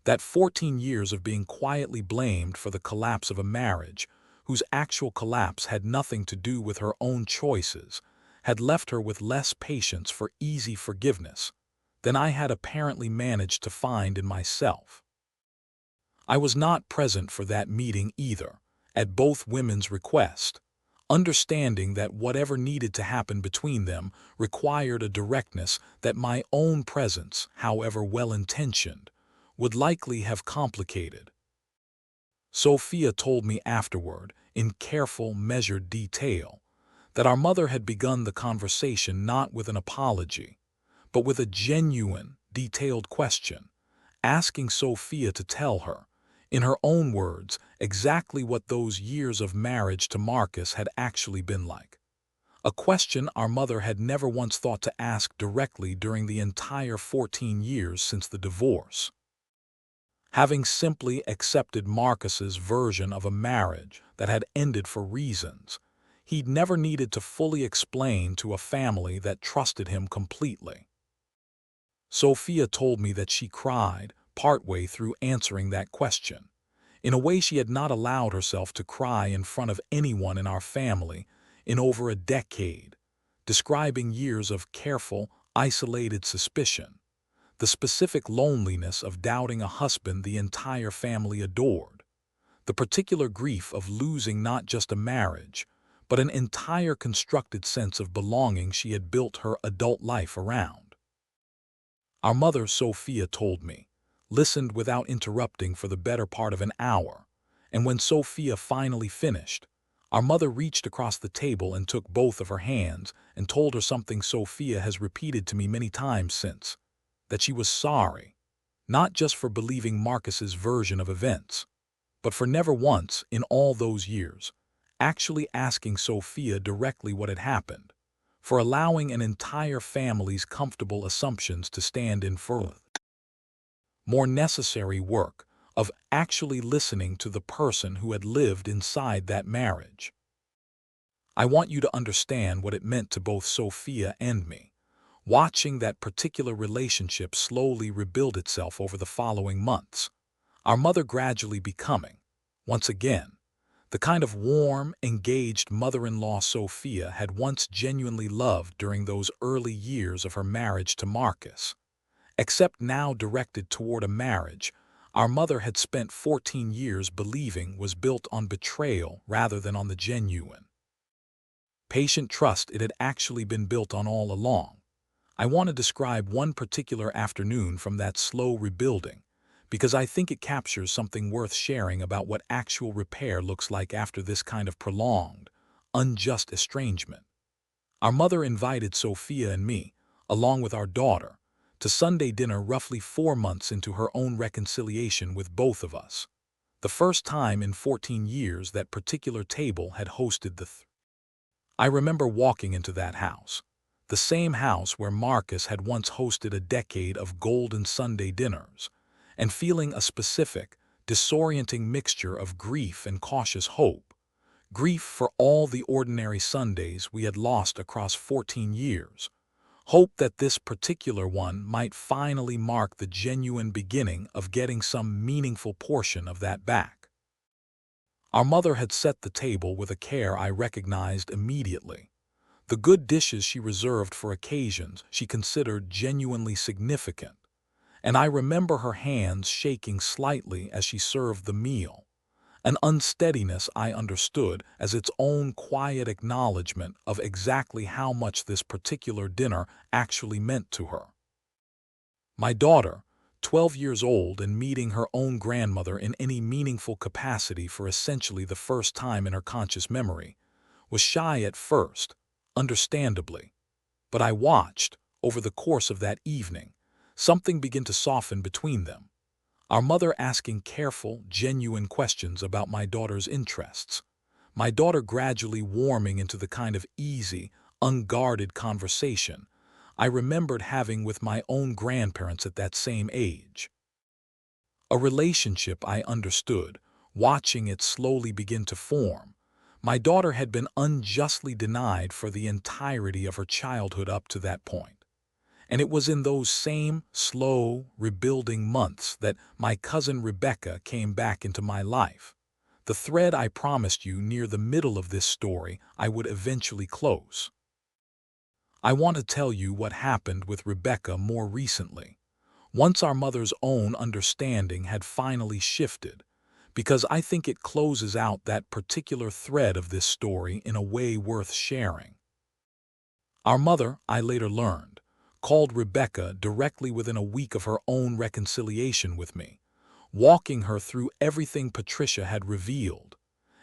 Speaker 1: That 14 years of being quietly blamed for the collapse of a marriage, whose actual collapse had nothing to do with her own choices, had left her with less patience for easy forgiveness than I had apparently managed to find in myself. I was not present for that meeting either, at both women's request, understanding that whatever needed to happen between them required a directness that my own presence, however well-intentioned, would likely have complicated. Sophia told me afterward, in careful, measured detail, that our mother had begun the conversation not with an apology, but with a genuine, detailed question, asking Sophia to tell her, in her own words, exactly what those years of marriage to Marcus had actually been like. A question our mother had never once thought to ask directly during the entire 14 years since the divorce. Having simply accepted Marcus's version of a marriage that had ended for reasons he'd never needed to fully explain to a family that trusted him completely. Sophia told me that she cried partway through answering that question, in a way she had not allowed herself to cry in front of anyone in our family in over a decade, describing years of careful, isolated suspicion, the specific loneliness of doubting a husband the entire family adored, the particular grief of losing not just a marriage, but an entire constructed sense of belonging she had built her adult life around. Our mother, Sophia told me, listened without interrupting for the better part of an hour, and when Sophia finally finished, our mother reached across the table and took both of her hands and told her something Sophia has repeated to me many times since, that she was sorry, not just for believing Marcus's version of events, but for never once, in all those years, actually asking Sophia directly what had happened, for allowing an entire family's comfortable assumptions to stand in for. more necessary work of actually listening to the person who had lived inside that marriage. I want you to understand what it meant to both Sophia and me, watching that particular relationship slowly rebuild itself over the following months, our mother gradually becoming, once again, the kind of warm, engaged mother-in-law Sophia had once genuinely loved during those early years of her marriage to Marcus. Except now directed toward a marriage our mother had spent 14 years believing was built on betrayal rather than on the genuine, patient trust it had actually been built on all along. I want to describe one particular afternoon from that slow rebuilding, because I think it captures something worth sharing about what actual repair looks like after this kind of prolonged, unjust estrangement. Our mother invited Sophia and me, along with our daughter, to Sunday dinner roughly 4 months into her own reconciliation with both of us. The first time in 14 years that particular table had hosted I remember walking into that house, the same house where Marcus had once hosted a decade of golden Sunday dinners, and feeling a specific, disorienting mixture of grief and cautious hope. Grief for all the ordinary Sundays we had lost across 14 years. Hope that this particular one might finally mark the genuine beginning of getting some meaningful portion of that back. Our mother had set the table with a care I recognized immediately. The good dishes she reserved for occasions she considered genuinely significant, and I remember her hands shaking slightly as she served the meal, an unsteadiness I understood as its own quiet acknowledgement of exactly how much this particular dinner actually meant to her. My daughter, 12 years old and meeting her own grandmother in any meaningful capacity for essentially the first time in her conscious memory, was shy at first, understandably. But I watched, over the course of that evening, something begin to soften between them. Our mother asking careful, genuine questions about my daughter's interests. My daughter gradually warming into the kind of easy, unguarded conversation I remembered having with my own grandparents at that same age. A relationship I understood, watching it slowly begin to form. My daughter had been unjustly denied for the entirety of her childhood up to that point. And it was in those same slow, rebuilding months that my cousin Rebecca came back into my life. The thread I promised you near the middle of this story I would eventually close. I want to tell you what happened with Rebecca more recently, once our mother's own understanding had finally shifted, because I think it closes out that particular thread of this story in a way worth sharing. Our mother, I later learned, called Rebecca directly within a week of her own reconciliation with me, walking her through everything Patricia had revealed.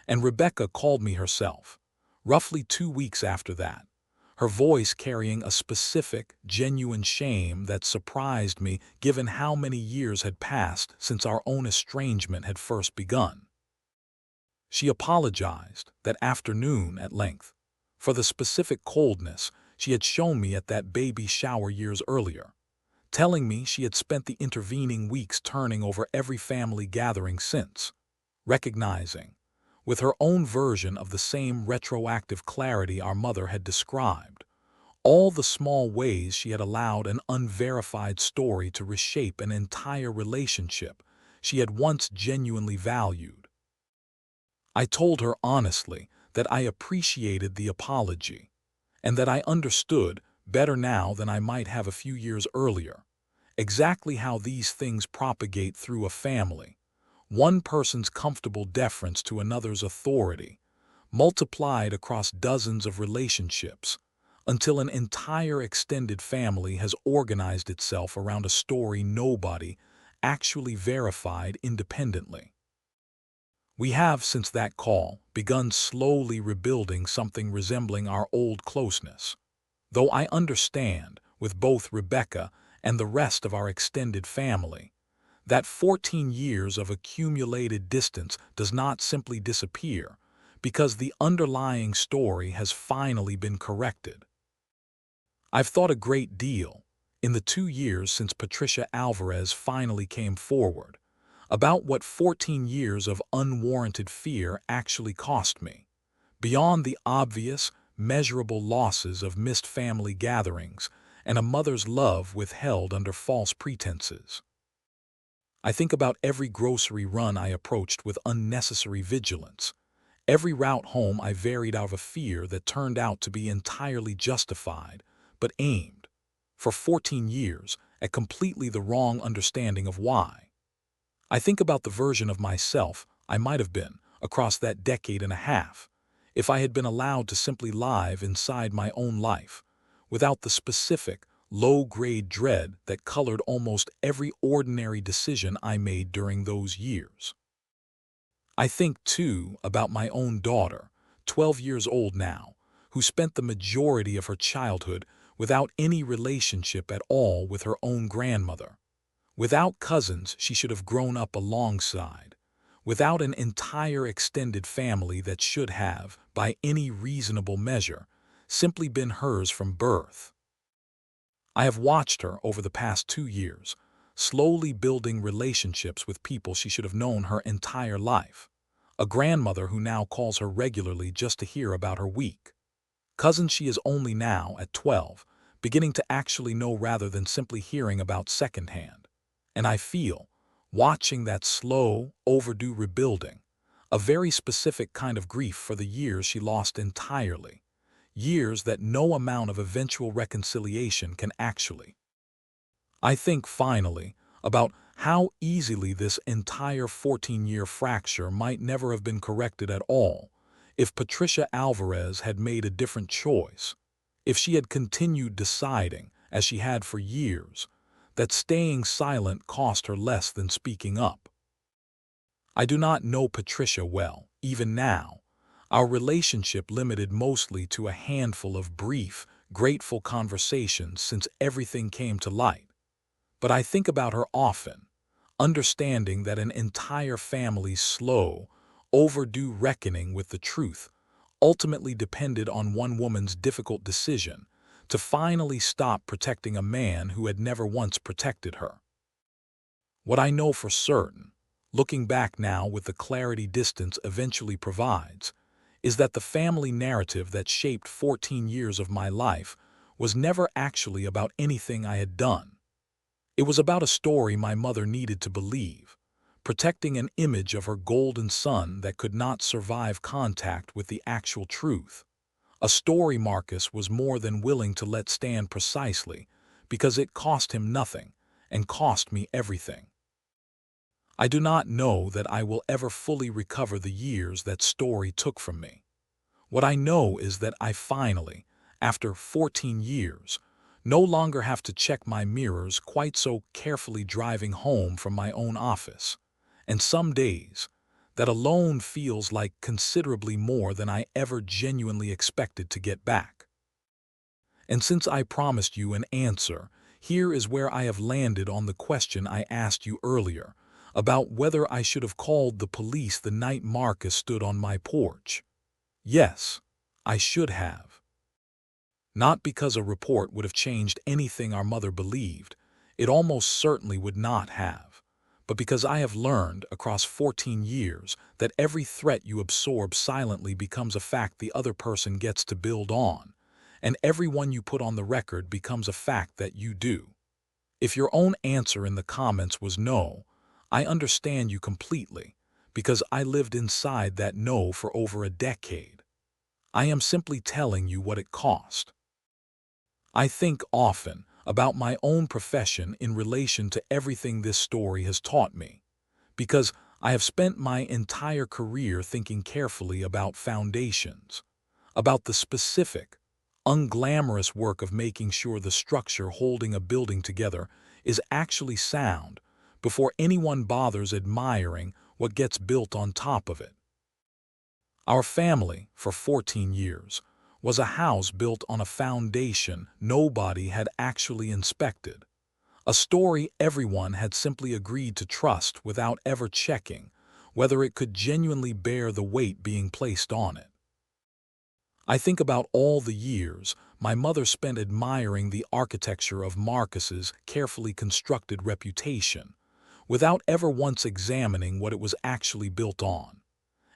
Speaker 1: And Rebecca called me herself, roughly 2 weeks after that, her voice carrying a specific, genuine shame that surprised me given how many years had passed since our own estrangement had first begun. She apologized that afternoon at length for the specific coldness she had shown me at that baby shower years earlier, telling me she had spent the intervening weeks turning over every family gathering since, recognizing, with her own version of the same retroactive clarity our mother had described, all the small ways she had allowed an unverified story to reshape an entire relationship she had once genuinely valued. I told her honestly that I appreciated the apology, and that I understood, better now than I might have a few years earlier, exactly how these things propagate through a family. One person's comfortable deference to another's authority, multiplied across dozens of relationships, until an entire extended family has organized itself around a story nobody actually verified independently. We have, since that call, begun slowly rebuilding something resembling our old closeness, though I understand, with both Rebecca and the rest of our extended family, that 14 years of accumulated distance does not simply disappear because the underlying story has finally been corrected. I've thought a great deal, in the 2 years since Patricia Alvarez finally came forward, about what 14 years of unwarranted fear actually cost me, beyond the obvious, measurable losses of missed family gatherings and a mother's love withheld under false pretenses. I think about every grocery run I approached with unnecessary vigilance, every route home I varied out of a fear that turned out to be entirely justified, but aimed, for 14 years, at completely the wrong understanding of why. I think about the version of myself I might have been across that decade and a half, if I had been allowed to simply live inside my own life, without the specific, low-grade dread that colored almost every ordinary decision I made during those years. I think, too, about my own daughter, 12 years old now, who spent the majority of her childhood without any relationship at all with her own grandmother, without cousins she should have grown up alongside, without an entire extended family that should have, by any reasonable measure, simply been hers from birth. I have watched her over the past 2 years, slowly building relationships with people she should have known her entire life. A grandmother who now calls her regularly just to hear about her week. Cousins she is only now, at 12, beginning to actually know rather than simply hearing about secondhand. And I feel, watching that slow, overdue rebuilding, a very specific kind of grief for the years she lost entirely. Years that no amount of eventual reconciliation can actually. I think, finally, about how easily this entire 14-year fracture might never have been corrected at all if Patricia Alvarez had made a different choice, if she had continued deciding, as she had for years, that staying silent cost her less than speaking up. I do not know Patricia well, even now. Our relationship limited mostly to a handful of brief, grateful conversations since everything came to light. But I think about her often, understanding that an entire family's slow, overdue reckoning with the truth ultimately depended on one woman's difficult decision to finally stop protecting a man who had never once protected her. What I know for certain, looking back now with the clarity distance eventually provides, is that the family narrative that shaped 14 years of my life was never actually about anything I had done. It was about a story my mother needed to believe, protecting an image of her golden son that could not survive contact with the actual truth. A story Marcus was more than willing to let stand precisely because it cost him nothing and cost me everything. I do not know that I will ever fully recover the years that story took from me. What I know is that I finally, after 14 years, no longer have to check my mirrors quite so carefully driving home from my own office. And some days, that alone feels like considerably more than I ever genuinely expected to get back. And since I promised you an answer, here is where I have landed on the question I asked you earlier about whether I should have called the police the night Marcus stood on my porch. Yes, I should have. Not because a report would have changed anything our mother believed, it almost certainly would not have, but because I have learned across 14 years that every threat you absorb silently becomes a fact the other person gets to build on, and every one you put on the record becomes a fact that you do. If your own answer in the comments was no, I understand you completely, because I lived inside that no for over a decade. I am simply telling you what it cost. I think often about my own profession in relation to everything this story has taught me, because I have spent my entire career thinking carefully about foundations, about the specific, unglamorous work of making sure the structure holding a building together is actually sound before anyone bothers admiring what gets built on top of it. Our family, for 14 years, was a house built on a foundation nobody had actually inspected, a story everyone had simply agreed to trust without ever checking whether it could genuinely bear the weight being placed on it. I think about all the years my mother spent admiring the architecture of Marcus's carefully constructed reputation, without ever once examining what it was actually built on.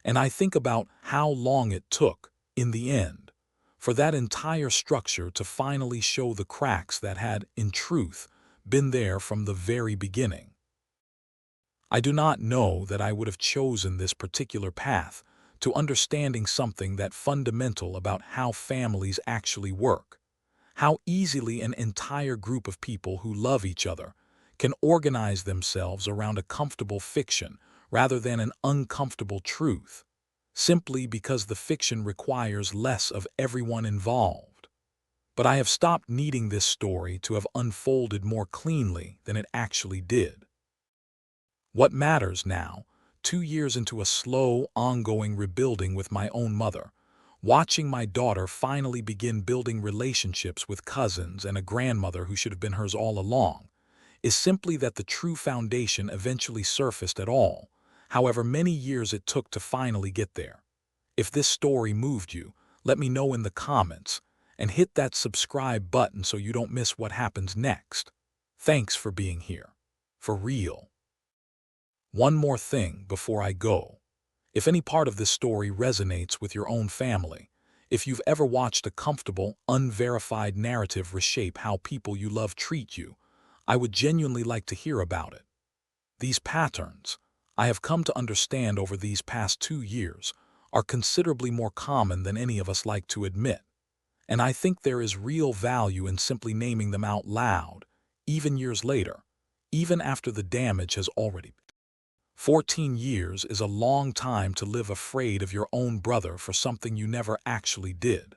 Speaker 1: And I think about how long it took, in the end, for that entire structure to finally show the cracks that had, in truth, been there from the very beginning. I do not know that I would have chosen this particular path to understanding something that fundamental about how families actually work, how easily an entire group of people who love each other can organize themselves around a comfortable fiction rather than an uncomfortable truth, simply because the fiction requires less of everyone involved. But I have stopped needing this story to have unfolded more cleanly than it actually did. What matters now, 2 years into a slow, ongoing rebuilding with my own mother, watching my daughter finally begin building relationships with cousins and a grandmother who should have been hers all along, is simply that the true foundation eventually surfaced at all, however many years it took to finally get there. If this story moved you, let me know in the comments, and hit that subscribe button so you don't miss what happens next. Thanks for being here. For real. One more thing before I go. If any part of this story resonates with your own family, if you've ever watched a comfortable, unverified narrative reshape how people you love treat you, I would genuinely like to hear about it. These patterns, I have come to understand over these past 2 years, are considerably more common than any of us like to admit, and I think there is real value in simply naming them out loud, even years later, even after the damage has already been. 14 years is a long time to live afraid of your own brother for something you never actually did.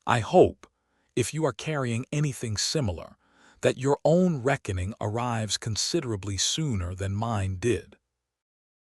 Speaker 1: I hope, if you are carrying anything similar, that your own reckoning arrives considerably sooner than mine did.